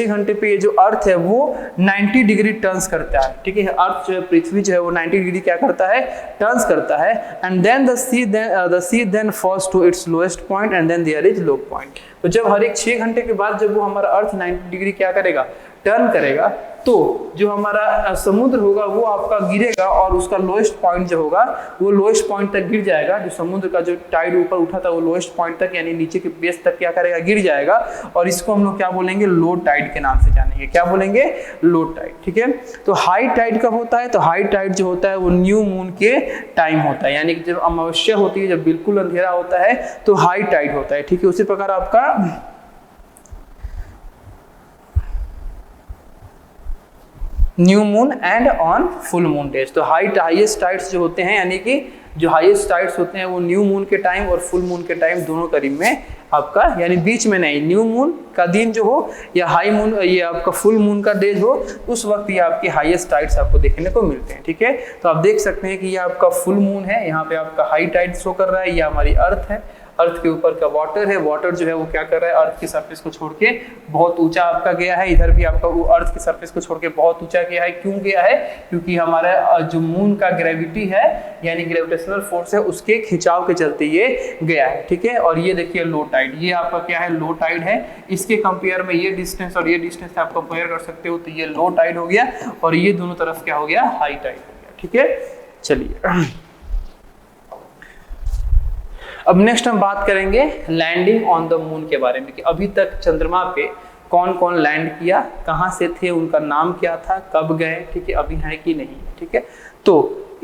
[SPEAKER 1] घंटे पे ये जो अर्थ है वो 90 डिग्री टर्न्स करता है। ठीक है, अर्थ जो है, पृथ्वी जो है वो 90 डिग्री क्या करता है, टर्न्स करता है। And then the sea then falls to its lowest point and then there is low point. तो जब हर एक 6 घंटे के बाद जब वो हमारा अर्थ 90 डिग्री क्या करेगा, टर्न करेगा, तो जो हमारा समुद्र होगा वो आपका गिरेगा और उसका लोएस्ट पॉइंट जो होगा वो लोएस्ट पॉइंट तक गिर जाएगा। जो समुद्र का जो टाइड ऊपर उठा था वो लोएस्ट पॉइंट तक यानी नीचे के बेस तक क्या करेगा, गिर जाएगा, और इसको हम लोग क्या बोलेंगे, लो टाइड के नाम से जानेंगे। क्या बोलेंगे, लो टाइड। ठीक है, तो हाई टाइड कब होता है, तो हाई टाइड जो होता है वो न्यू मून के टाइम होता है, यानी कि जब अमावस्या होती है, जब बिल्कुल अंधेरा होता है तो हाई टाइड होता है। ठीक है, उसी प्रकार आपका new moon and on full moon days. तो हाईएस्ट टाइड्स जो होते हैं यानी कि जो हाईएस्ट टाइड्स होते हैं वो न्यू मून के टाइम और फुल मून के टाइम दोनों करीब में आपका, यानी बीच में नहीं, न्यू मून का दिन जो हो या हाई मून ये आपका फुल मून का डेज हो, उस वक्त ये आपके हाईएस्ट टाइड्स आपको देखने को मिलते हैं। ठीक है, तो आप देख सकते हैं कि ये आपका फुल मून है, यहाँ पे आपका हाई टाइड शो कर रहा है, ये हमारी अर्थ है, अर्थ के ऊपर का वाटर है, वाटर जो है वो क्या कर रहा है, अर्थ की सरफेस को छोड़ के बहुत ऊंचा आपका गया है, इधर भी आपका वो अर्थ की सरफेस को छोड़ के बहुत ऊंचा गया है। क्यों गया है, क्योंकि हमारा जो मून का ग्रेविटी है यानी ग्रेविटेशनल फोर्स है उसके खिंचाव के चलते ये गया है। ठीक है, और ये देखिए लो टाइड, ये आपका क्या है, लो टाइड है। इसके कंपेयर में ये डिस्टेंस और ये डिस्टेंस आप कंपेयर कर सकते हो, तो ये लो टाइड हो गया और ये दोनों तरफ क्या हो गया, हाई टाइड हो गया। ठीक है, चलिए अब नेक्स्ट हम बात करेंगे लैंडिंग ऑन द मून के बारे में, कि अभी तक चंद्रमा पे कौन कौन लैंड किया, कहाँ से थे, उनका नाम क्या था, कब गए, ठीक है, अभी है कि नहीं। ठीक है, तो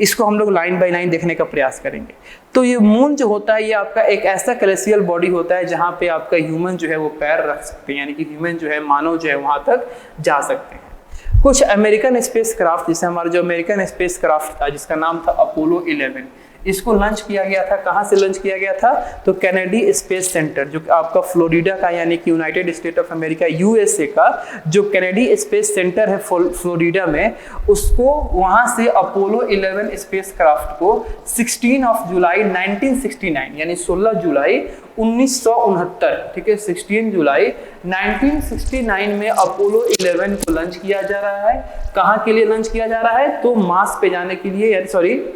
[SPEAKER 1] इसको हम लोग लाइन बाय लाइन देखने का प्रयास करेंगे। तो ये मून जो होता है ये आपका एक ऐसा कैलेसियल बॉडी होता है जहाँ पे आपका ह्यूमन जो है वो पैर रख सकते हैं, यानी कि ह्यूमन जो है, मानव जो है वहाँ तक जा सकते हैं। कुछ अमेरिकन स्पेस क्राफ्ट, जैसे हमारा जो अमेरिकन स्पेस क्राफ्ट था जिसका नाम था अपोलो 11, इसको लॉन्च किया गया था। कहाँ से लॉन्च किया गया था, तो कैनेडी स्पेस सेंटर जो आपका फ्लोरिडा का यानी कि United state of America USA का जो कैनेडी स्पेस सेंटर है फ्लोरिडा में, उसको वहाँ से अपोलो 11 स्पेस क्राफ्ट को 16 जुलाई 1969 यानी 16 जुलाई 1969, ठीक है, 16 जुलाई 1969 में अपोलो 11 को लॉन्च किया जा रहा है। कहाँ के लिए लॉन्च किया जा रहा है, तो मार्स पे जाने के लिए,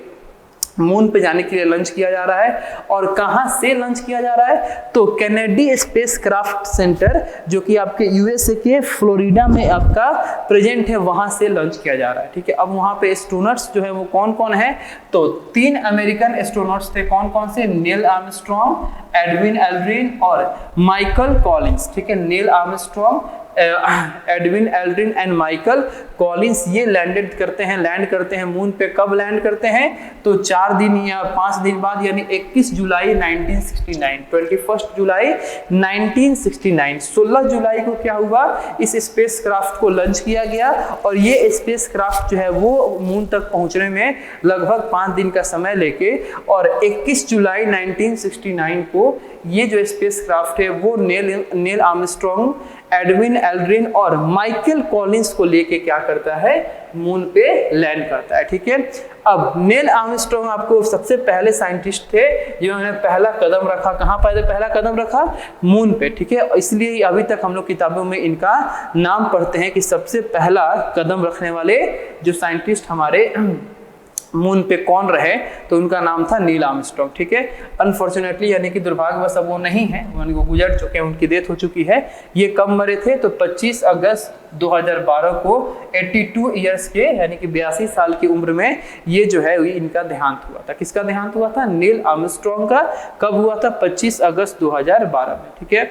[SPEAKER 1] मून पे जाने के लिए लॉन्च किया जा रहा है। और कहां से लॉन्च किया जा रहा है, तो कैनेडी स्पेस क्राफ्ट सेंटर जो कि आपके यूएसए के फ्लोरिडा में आपका प्रेजेंट है, वहां से लॉन्च किया जा रहा है। ठीक है, अब वहां पे एस्ट्रोनॉट्स जो है वो कौन कौन है, तो 3 अमेरिकन एस्ट्रोनॉट्स थे। कौन कौन से, नील आर्मस्ट्रॉन्ग, एडविन एल्ड्रिन और माइकल कॉलिंस। ठीक है, Neil Armstrong, Edwin Aldrin and Michael Collins ये लैंड करते हैं मून पे। कब लैंड करते हैं, तो 4 दिन या 5 दिन बाद, यानी 21 जुलाई 1969, 21 जुलाई 1969, 16 जुलाई को क्या हुआ, इस स्पेस क्राफ्ट को लॉन्च किया गया। और ये स्पेस क्राफ्ट जो है वो मून तक पहुंचने में लगभग 5 दिन का समय लेके, और 21 जुलाई 1969 को ये जो स्पेस क्राफ्ट है वो नील आर्मस्ट्रॉन्ग, एडविन एल्ड्रिन और माइकल कॉलिंस को लेके क्या करता है, मून पे लैंड करता है। ठीक है, अब नील आर्मस्ट्रॉन्ग आपको सबसे पहले साइंटिस्ट थे जिन्होंने पहला कदम रखा। कहाँ पहला कदम रखा, मून पे। ठीक है, इसलिए अभी तक हम लोग किताबों में इनका नाम पढ़ते हैं कि सबसे पहला कदम रखने वाले जो साइंटिस्ट हमारे मून पे कौन रहे, तो उनका नाम था नील आर्मस्ट्रॉन्ग। ठीक है, अनफॉर्चुनेटली यानी कि दुर्भाग्यवश अब वो नहीं है, वो गुजर चुके हैं, उनकी डेथ हो चुकी है। ये कब मरे थे, तो 25 अगस्त 2012 को 82 ईयर्स के यानी कि 82 साल की उम्र में ये जो है इनका देहांत हुआ था। किसका देहांत हुआ था, नील आर्मस्ट्रॉन्ग का। कब हुआ था, 25 अगस्त 2012 में। ठीक है,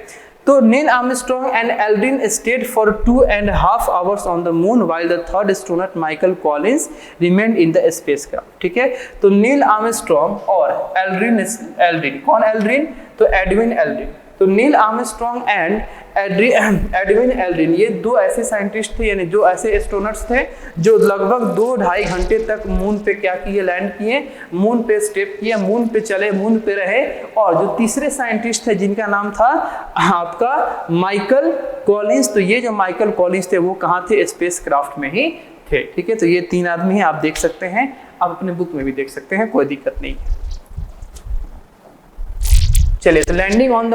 [SPEAKER 1] तो Neil Armstrong and Aldrin state for 2.5 hours on the moon while the third astronaut Michael Collins remained in the spacecraft. ठीक है, तो नील आर्मस्ट्रॉन्ग और एल्ड्रिन, कौन एल्ड्रिन, तो एडविन एल्ड्रिन। तो तो Neil Armstrong and Edwin Aldrin, ये दो ऐसे साइंटिस्ट थे, यानी जो ऐसे एस्ट्रोनॉट्स थे जो लगभग 2-2.5 घंटे तक मून पे क्या किए, लैंड किए, मून पे स्टेप किया, मून पे चले, मून पे रहे। और जो तीसरे साइंटिस्ट थे जिनका नाम था आपका माइकल कॉलिंस, तो ये जो माइकल कॉलिंस थे वो कहाँ थे, स्पेस क्राफ्ट में ही थे। ठीक है, तो ये 3 आदमी हैं, आप देख सकते हैं, आप अपने बुक में भी देख सकते हैं, कोई दिक्कत नहीं है। चलिए, तो लैंडिंग ऑन द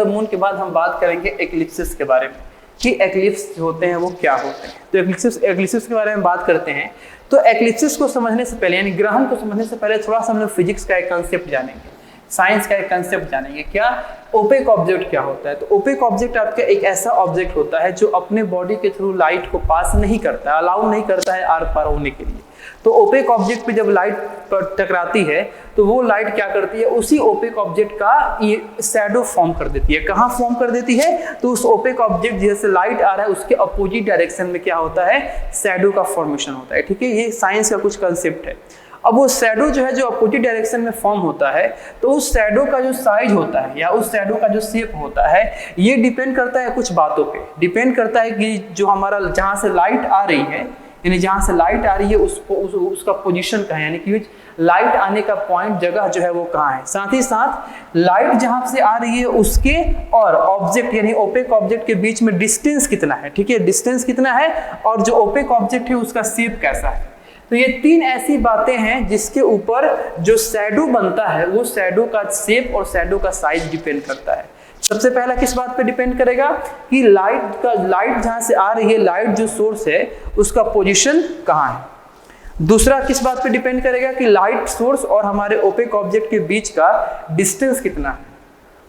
[SPEAKER 1] मून के बाद हम बात करेंगे एक्लिप्सिस के बारे में कि एक्लिप्स जो होते हैं वो क्या होते हैं। तो एक्लिप्सिस के बारे में बात करते हैं। तो एक्लिप्सिस को समझने से पहले, यानी ग्रहण को समझने से पहले थोड़ा सा हम लोग फिजिक्स का एक कंसेप्ट जानेंगे, साइंस का एक कंसेप्ट जानेंगे। क्या ओपेक ऑब्जेक्ट क्या होता है? तो ओपेक ऑब्जेक्ट आपका एक ऐसा ऑब्जेक्ट होता है जो अपने बॉडी के थ्रू लाइट को पास नहीं करता है, अलाउ नहीं करता है आर पार होने के लिए। तो ओपेक ऑब्जेक्ट पे जब लाइट टकराती है तो वो लाइट क्या करती है, उसी ओपेक ऑब्जेक्ट का ये शैडो फॉर्म कर देती है। कहाँ फॉर्म कर देती है? तो उस ओपेक ऑब्जेक्ट जैसे लाइट आ रहा है उसके अपोजिट डायरेक्शन में क्या होता है, शैडो का फॉर्मेशन होता है। ठीक है, ये साइंस का कुछ कंसेप्ट है। अब वो शैडो जो है जो अपोजिट डायरेक्शन में फॉर्म होता है, तो उस शैडो का जो साइज होता है या उस शैडो का जो शेप होता है, ये डिपेंड करता है कुछ बातों पे। डिपेंड करता है कि जो हमारा जहाँ से लाइट आ रही है, यानी जहाँ से लाइट आ रही है उसका पोजीशन कहाँ है, यानी कि लाइट आने का पॉइंट, जगह जो है वो कहाँ है। साथ ही साथ लाइट जहाँ से आ रही है उसके और ऑब्जेक्ट यानी ओपेक ऑब्जेक्ट के बीच में डिस्टेंस कितना है। ठीक है, डिस्टेंस कितना है और जो ओपेक ऑब्जेक्ट है उसका शेप कैसा है। तो ये 3 ऐसी बातें हैं जिसके ऊपर जो शैडो बनता है वो शैडो का शेप और शैडो का साइज डिपेंड करता है। सबसे पहला किस बात पे डिपेंड करेगा कि लाइट जहां से आ रही है, लाइट जो सोर्स है उसका पोजीशन कहाँ है। दूसरा किस बात पे डिपेंड करेगा कि लाइट सोर्स और हमारे ओपेक ऑब्जेक्ट के बीच का डिस्टेंस कितना है।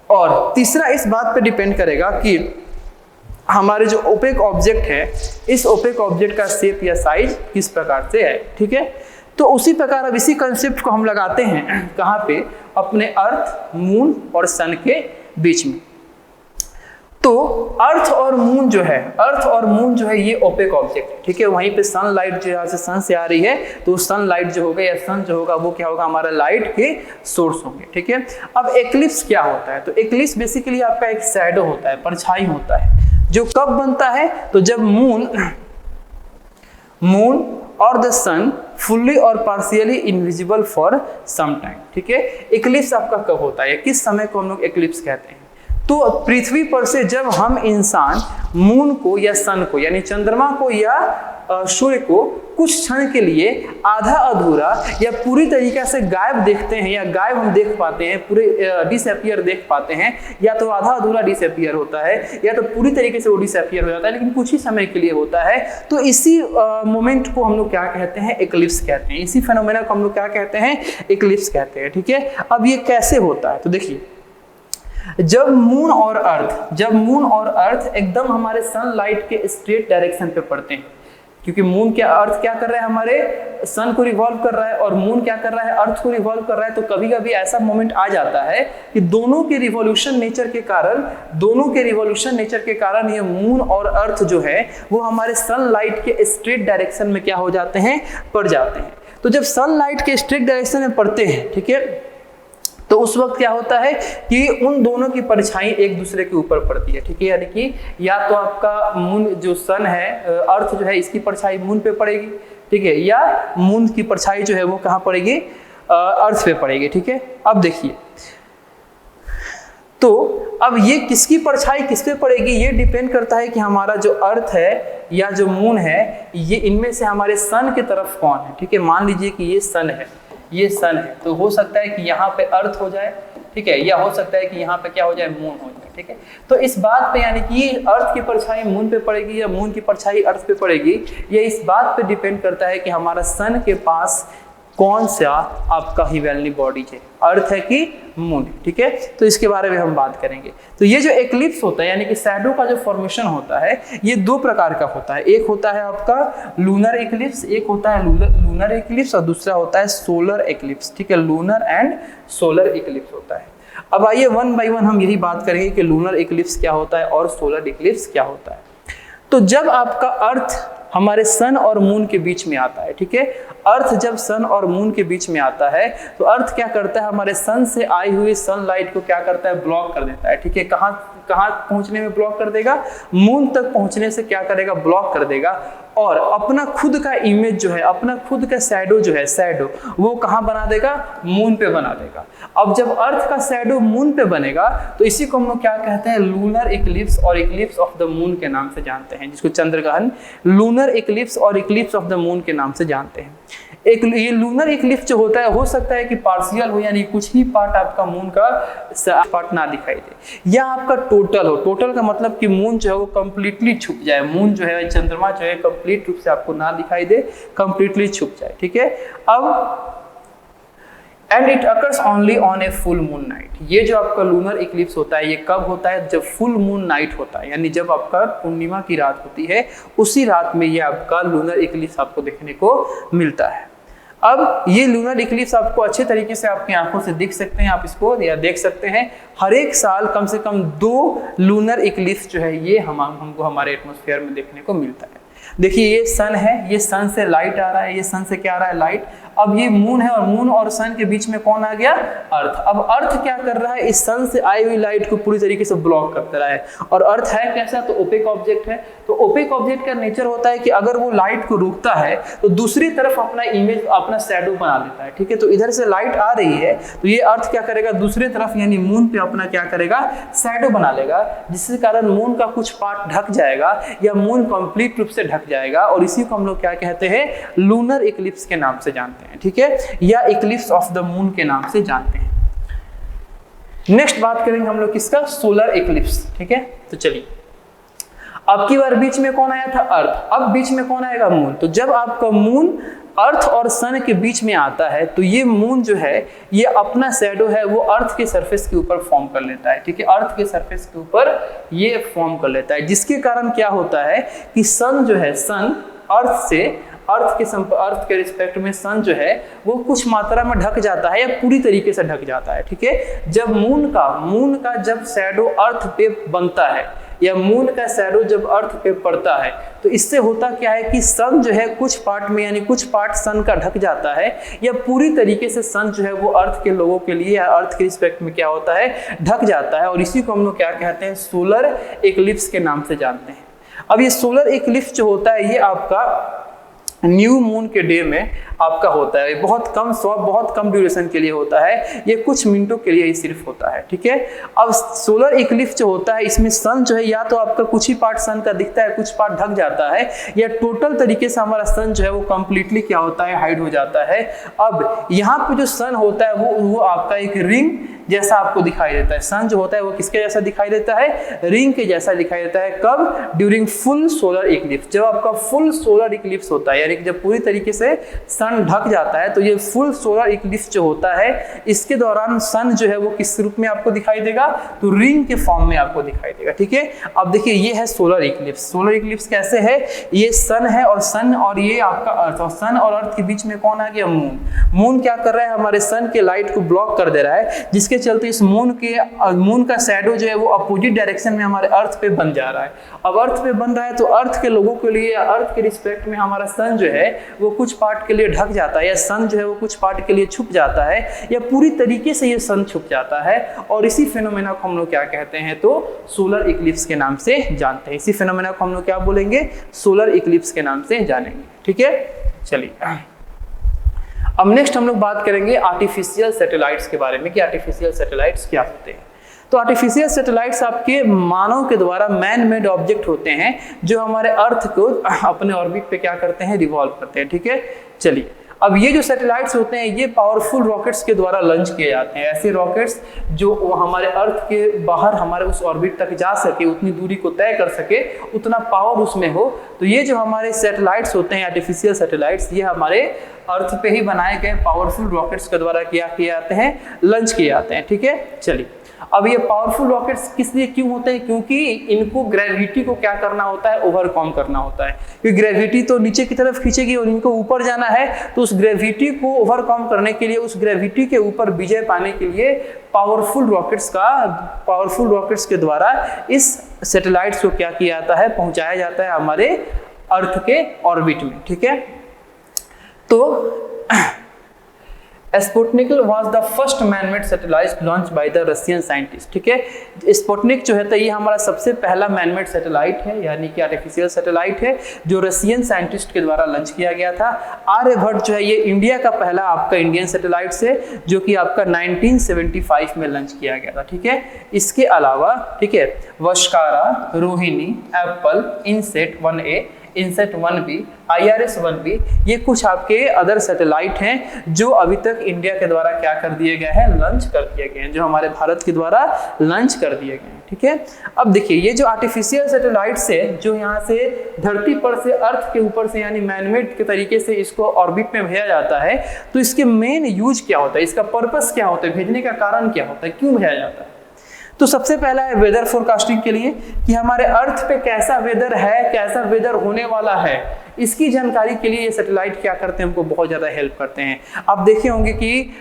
[SPEAKER 1] और तीसरा इस बात पे डिपेंड करेगा कि हमारे जो ओपेक ऑब्जेक्ट है, इस ओपेक ऑब्जेक्ट का शेप या साइज किस प्रकार से है। ठीक है, तो उसी प्रकार अब इसी कंसेप्ट को हम लगाते हैं कहाँ पे, अपने अर्थ, मून और सन के बीच में। तो अर्थ और मून जो है ये ओपेक ऑब्जेक्ट है। ठीक है, वहीं पे सनलाइट जो यहाँ से सन से आ रही है, तो सनलाइट जो होगा या सन जो होगा वो क्या होगा, हमारा लाइट के सोर्स होंगे। ठीक है, अब एक्लिप्स क्या होता है? तो एक्लिप्स बेसिकली आपका एक शैडो होता है, परछाई होता है, जो कब बनता है, तो जब मून और द सन फुल्ली और partially invisible for some time. ठीक है, एक्लिप्स आपका कब होता है, किस समय को हम लोग एक्लिप्स कहते हैं? तो पृथ्वी पर से जब हम इंसान मून को या सन को यानी चंद्रमा को या सूर्य को कुछ क्षण के लिए आधा अधूरा या पूरी तरीके से गायब देखते हैं, या गायब हम देख पाते हैं, पूरे डिसअपियर देख पाते हैं, या तो आधा अधूरा डिसअपियर होता है या तो पूरी तरीके से वो डिसअपियर हो जाता है, लेकिन कुछ ही समय के लिए होता है। तो इसी मोमेंट को हम लोग क्या कहते हैं, एक्लिप्स कहते हैं। इसी फेनोमेना को हम लोग क्या कहते हैं, एक्लिप्स कहते हैं। ठीक है, अब ये कैसे होता है? तो देखिए, जब मून और अर्थ एकदम हमारे सनलाइट के स्ट्रेट डायरेक्शन पे पड़ते हैं, क्योंकि मून क्या, अर्थ क्या कर रहा है, हमारे सन को रिवॉल्व कर रहा है, और मून क्या कर रहा है, अर्थ को रिवॉल्व कर रहा है। तो कभी कभी ऐसा मोमेंट आ जाता है कि दोनों के रिवॉल्यूशन नेचर के कारण ये मून और अर्थ जो है वो हमारे सनलाइट के स्ट्रेट डायरेक्शन में क्या हो जाते हैं, पड़ जाते हैं। तो जब सनलाइट के स्ट्रेट डायरेक्शन में पड़ते हैं, ठीक है, तो उस वक्त क्या होता है कि उन दोनों की परछाई एक दूसरे के ऊपर पड़ती है। ठीक है, यानी कि या तो आपका मून जो सन है, अर्थ जो है, इसकी परछाई मून पे पड़ेगी। ठीक है, या मून की परछाई जो है वो कहाँ पड़ेगी, अर्थ पे पड़ेगी। ठीक है, अब देखिए, तो अब ये किसकी परछाई किस पे पड़ेगी, ये डिपेंड करता है कि हमारा जो अर्थ है या जो मून है, ये इनमें से हमारे सन की तरफ कौन है। ठीक है, मान लीजिए कि ये सन है, तो हो सकता है कि यहाँ पे अर्थ हो जाए। ठीक है, या हो सकता है कि यहाँ पे क्या हो जाए, मून हो जाए। ठीक है, तो इस बात पे, यानी कि अर्थ की परछाई मून पे पड़ेगी या मून की परछाई अर्थ पे पड़ेगी, ये इस बात पे डिपेंड करता है कि हमारा सन के पास कौन सा आपका हेवनली बॉडी है, अर्थ है कि मून है। ठीक है, तो इसके बारे में हम बात करेंगे। तो ये जो एक्लिप्स होता है, यानी कि शैडो का जो फॉर्मेशन होता है, ये 2 प्रकार का होता है। एक होता है आपका लूनर एक्लिप्स, लूनर एक्लिप्स, और दूसरा होता है सोलर एक्लिप्स। ठीक है, लूनर एंड सोलर एक्लिप्स होता है। अब आइए 1 बाय 1 हम यही बात करेंगे कि लूनर एक्लिप्स क्या होता है और सोलर एक्लिप्स क्या होता है। तो जब आपका अर्थ हमारे सन और मून के बीच में आता है, ठीक है। अर्थ जब सन और मून के बीच में आता है तो अर्थ क्या करता है, हमारे सन से आई हुई सनलाइट को क्या करता है, ब्लॉक कर देता है, ठीक है। कहाँ पहुंचने में ब्लॉक कर देगा, मून तक पहुंचने से क्या करेगा, ब्लॉक कर देगा। और अपना खुद का इमेज जो है, अपना खुद का शैडो जो है, शैडो वो कहाँ बना देगा, मून पे बना देगा। अब जब अर्थ का शैडो मून पे बनेगा तो इसी को हम लोग क्या कहते हैं, लूनर इक्लिप्स और इक्लिप्स ऑफ द मून के नाम से जानते हैं, जिसको चंद्रग्रहण लूनर इक्लिप्स और इक्लिप्स ऑफ द मून के नाम से जानते हैं। एक ये लूनर इक्लिप्स जो होता है, हो सकता है कि पार्शियल हो, यानी कुछ ही पार्ट आपका मून का पार्ट ना दिखाई दे, या आपका टोटल हो। टोटल का मतलब कि मून जो है वो कंप्लीटली छुप जाए, मून जो है, चंद्रमा जो है कंप्लीट रूप से आपको ना दिखाई दे, कंप्लीटली छुप जाए, ठीक है। अब and it occurs only on a full moon night. ये जो आपका लूनर इक्लिप्स होता है, ये कब होता है, जब फुल मून नाइट होता है, यानी जब आपका पूर्णिमा की रात होती है, उसी रात में ये आपका लूनर इक्लिप्स आपको देखने को मिलता है। अब ये लूनर इक्लिप्स आपको अच्छे तरीके से आपकी आंखों से दिख सकते हैं, आप इसको या देख सकते हैं। हर एक साल कम से कम 2 लूनर इक्लिप्स जो है ये हमको हमारे एटमॉस्फेयर में देखने को मिलता है। देखिए ये सन है, ये सन से लाइट आ रहा है, ये सन से क्या आ रहा है, लाइट। अब ये मून है और मून और सन के बीच में कौन आ गया, अर्थ। अब अर्थ क्या कर रहा है, इस सन से आई हुई लाइट को पूरी तरीके से ब्लॉक करता रहा है। और अर्थ है कैसा, तो ओपेक ऑब्जेक्ट है। तो ओपेक ऑब्जेक्ट का नेचर होता है कि अगर वो लाइट को रोकता है तो दूसरी तरफ अपना इमेज, अपना शैडो बना लेता है, ठीक है। तो इधर से लाइट आ रही है तो ये अर्थ क्या करेगा, दूसरी तरफ यानी मून पे अपना क्या करेगा, शैडो बना लेगा, जिसके कारण मून का कुछ पार्ट ढक जाएगा या मून कंप्लीट रूप से ढक जाएगा। और इसी को हम लोग क्या कहते हैं, लूनर इक्लिप्स के नाम से जानते हैं, ठीक है, या इक्लिप्स ऑफ द मून के नाम से जानते हैं। नेक्स्ट बात करेंगे हम लोग किसका, सोलर इक्लिप्स, ठीक है। तो चलिए, अब की बार बीच में कौन आया था, अर्थ। अब बीच में कौन आएगा, मून। तो जब आपका मून अर्थ और सन के बीच में आता है तो ये मून जो है ये अपना शैडो है वो अर्थ के सरफेस के ऊपर फॉर्म कर लेता है, ठीक है। अर्थ के सरफेस के ऊपर ये फॉर्म कर लेता है, जिसके कारण क्या होता है कि सन जो है, सन अर्थ के रिस्पेक्ट में सन जो है वो कुछ मात्रा में ढक जाता है या पूरी तरीके से ढक जाता है, ठीक है। जब मून का जब शैडो अर्थ पे बनता है या मून का शैडो जब अर्थ पे पड़ता है तो इससे होता क्या है कि सन जो है कुछ पार्ट में, यानी कुछ पार्ट सन का ढक जाता है या पूरी तरीके से सन जो है वो अर्थ के लोगों के लिए या अर्थ के रिस्पेक्ट में क्या होता है, ढक जाता है। और इसी को हम लोग क्या कहते हैं, सोलर इक्लिप्स के नाम से जानते हैं। अब ये सोलर इक्लिप्स जो होता है ये आपका न्यू मून के डे में आपका होता है, बहुत कम ड्यूरेशन के लिए होता है, ये कुछ मिनटों के लिए ही सिर्फ होता है, ठीक है। अब सोलर इक्लिप्स जो होता है इसमें सन जो है या तो आपका कुछ ही पार्ट सन का दिखता है, कुछ पार्ट ढक जाता है, या टोटल तरीके से हमारा सन जो है वो कंप्लीटली क्या होता है, हाइड हो जाता है। अब यहाँ पे जो सन होता है वो आपका एक रिंग जैसा आपको दिखाई देता है। सन जो होता है वो किसके जैसा दिखाई देता है, रिंग के जैसा दिखाई देता है। कब, ड्यूरिंग फुल सोलर इक्लिप्स। जब आपका फुल सोलर इक्लिप्स होता है, यानी जब पूरी तरीके से सन ढक जाता है, तो ये फुल सोलर इक्लिप्स जो होता है इसके दौरान सन जो है वो किस रूप में आपको दिखाई देगा, तो रिंग के फॉर्म में आपको दिखाई देगा, ठीक है। अब देखिए ये है सोलर इक्लिप्स। सोलर इक्लिप्स कैसे है, ये सन है और ये आपका अर्थ, और सन और अर्थ के बीच में कौन आ गया, मून। मून क्या कर रहा है, हमारे सन के लाइट को ब्लॉक कर दे रहा है, जिसके चलते इस मून का शैडो जो है वो अपोजिट डायरेक्शन में हमारे अर्थ पे बन जा रहा है। अब अर्थ पे बन रहा है तो अर्थ के लोगों के लिए, अर्थ के रिस्पेक्ट में हमारा सन जो है वो कुछ पार्ट के लिए ढक जाता है, या सन जो है वो कुछ पार्ट के लिए छुप जाता है, या पूरी तरीके से ये सन छुप जाता है। और इसी फिनोमेना को हम लोग क्या कहते हैं, तो सोलर इक्लिप्स के नाम से जानते हैं। इसी फिनोमेना को हम लोग क्या बोलेंगे, सोलर इक्लिप्स के नाम से जानेंगे, ठीक है। चलिए अब नेक्स्ट हम लोग बात करेंगे आर्टिफिशियल सैटेलाइट्स के बारे में कि आर्टिफिशियल सैटेलाइट्स क्या होते हैं। तो आर्टिफिशियल सैटेलाइट्स आपके मानव के द्वारा मैन मेड ऑब्जेक्ट होते हैं जो हमारे अर्थ को अपने ऑर्बिट पे क्या करते हैं, रिवॉल्व करते हैं, ठीक है। चलिए अब ये जो सैटेलाइट्स होते हैं ये पावरफुल रॉकेट्स के द्वारा लॉन्च किए जाते हैं। ऐसे रॉकेट्स जो हमारे अर्थ के बाहर हमारे उस ऑर्बिट तक जा सके, उतनी दूरी को तय कर सके, उतना पावर उसमें हो। तो ये जो हमारे सैटेलाइट्स होते हैं, आर्टिफिशियल सैटेलाइट्स, ये हमारे अर्थ पे ही बनाए गए पावरफुल रॉकेट्स के द्वारा क्या किए जाते हैं, लॉन्च किए जाते हैं, ठीक है। चलिए अब ये पावरफुल रॉकेट्स किस लिए क्यों होते हैं, क्योंकि इनको ग्रेविटी को क्या करना होता है, ओवरकम करना होता है। क्योंकि ग्रेविटी तो नीचे की तरफ खींचेगी और इनको ऊपर जाना है, तो उस ग्रेविटी को ओवरकम करने के लिए, उस ग्रेविटी के ऊपर विजय पाने के लिए पावरफुल रॉकेट्स के द्वारा इस सैटेलाइट्स को क्या किया जाता है, पहुंचाया जाता है हमारे अर्थ के ऑर्बिट में, ठीक है। तो Sputnik was the first manmade satellite launch by the Russian scientist, ठीक है। स्पुतनिक जो है तो ये हमारा सबसे पहला मैनमेड सैटेलाइट है, यानी कि आर्टिफिशियल सैटेलाइट है, जो रशियन साइंटिस्ट के द्वारा लॉन्च किया गया था। आर्यभट्ट जो है ये इंडिया का पहला आपका इंडियन सैटेलाइट है, जो कि आपका 1975 में लॉन्च किया गया था, ठीक है। इसके अलावा, ठीक है, Bhaskara, Rohini, Apple, INSAT 1A, INSAT 1B, IRS-1B, ये कुछ आपके अदर सैटेलाइट हैं जो अभी तक इंडिया के द्वारा क्या कर दिए गए हैं, लॉन्च कर दिए गए हैं, जो हमारे भारत के द्वारा लॉन्च कर दिए गए हैं, ठीक है। अब देखिए ये जो आर्टिफिशियल सैटेलाइट्स है, जो यहाँ से धरती पर से अर्थ के ऊपर से यानी मैनमेड के तरीके से इसको ऑर्बिट में भेजा जाता है, तो इसके मेन यूज क्या होता है, इसका पर्पस क्या होता है, भेजने का कारण क्या होता है, क्यों भेजा जाता है। तो सबसे पहला है वेदर फोरकास्टिंग के लिए, कि हमारे अर्थ पे कैसा वेदर है, कैसा वेदर होने वाला है, इसकी जानकारी के लिए ये सैटेलाइट क्या करते हैं, हमको बहुत ज़्यादा हेल्प करते हैं। आप देखे होंगे कि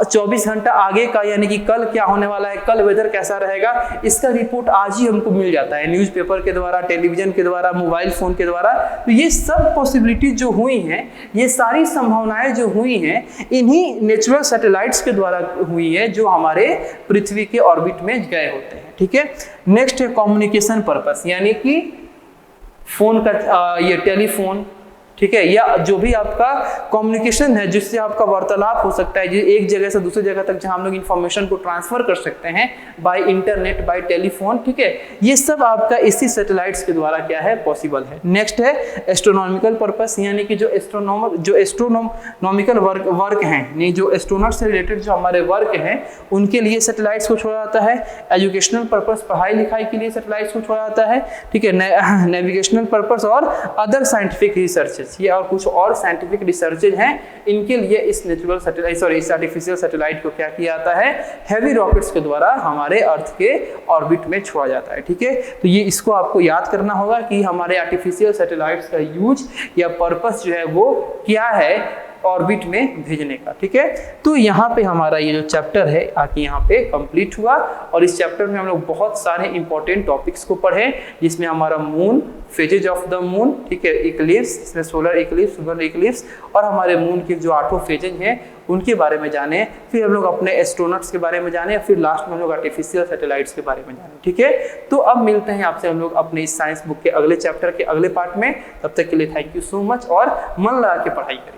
[SPEAKER 1] 24 घंटा आगे का, यानी कि कल क्या होने वाला है, कल वेदर कैसा रहेगा, इसका रिपोर्ट आज ही हमको मिल जाता है, न्यूज़पेपर के द्वारा, टेलीविजन के द्वारा, मोबाइल फ़ोन के द्वारा। तो ये सब पॉसिबिलिटी जो हुई हैं, ये सारी संभावनाएं जो हुई हैं, इन्हीं नेचुरल सैटेलाइट्स के द्वारा हुई है, जो हमारे पृथ्वी के ऑर्बिट में गए होते हैं, ठीक है। नेक्स्ट है कम्युनिकेशन पर्पस, यानी कि फोन का ये टेलीफोन, ठीक है, या जो भी आपका कम्युनिकेशन है, जिससे आपका वार्तालाप हो सकता है, एक जगह से दूसरी जगह तक, जहां हम लोग इंफॉर्मेशन को ट्रांसफर कर सकते हैं बाय इंटरनेट, बाय टेलीफोन, ठीक है, ये सब आपका इसी सैटेलाइट्स के द्वारा क्या है, पॉसिबल है। नेक्स्ट है एस्ट्रोनॉमिकल पर्पस, यानी कि जो एस्ट्रोनॉमिकल वर्क हैं, नहीं जो एस्ट्रोनॉट से रिलेटेड जो हमारे वर्क हैं, उनके लिए सैटेलाइट्स को छोड़ा जाता है। एजुकेशनल पर्पस, पढ़ाई लिखाई के लिए सैटेलाइट्स को छोड़ा जाता है, ठीक है। नेविगेशनल पर्पस और अदर साइंटिफिक रिसर्च, ये और कुछ और साइंटिफिक रिसर्चेज हैं, इनके लिए इस नेचुरल सैटेलाइट, सॉरी, इस आर्टिफिशियल सैटेलाइट को क्या किया जाता है, हैवी रॉकेट्स के द्वारा हमारे अर्थ के ऑर्बिट में छोड़ा जाता है, ठीक है। तो ये इसको आपको याद करना होगा कि हमारे आर्टिफिशियल सैटेलाइट्स का यूज या पर्पस जो है वो क्या है, ऑर्बिट में भेजने का, ठीक है। तो यहाँ पे हमारा ये जो चैप्टर है आके यहाँ पे कंप्लीट हुआ, और इस चैप्टर में हम लोग बहुत सारे इंपॉर्टेंट टॉपिक्स को पढ़े, जिसमें हमारा moon, phases of the moon, ठीक है, इक्लिप्स, इसमें सोलर इक्लिप्स, लूनर इक्लिप्स, और हमारे मून के जो 8 फेजेज हैं उनके बारे में जाने, फिर हम लोग अपने एस्ट्रोनॉट्स के बारे में जाने, फिर लास्ट में हम लोग आर्टिफिशियल सैटेलाइट्स के बारे में जाने, ठीक है। तो अब मिलते हैं आपसे हम लोग अपने इस साइंस बुक के अगले चैप्टर के अगले पार्ट में। तब तक के लिए थैंक यू सो मच, और मन लगा के पढ़ाई करें।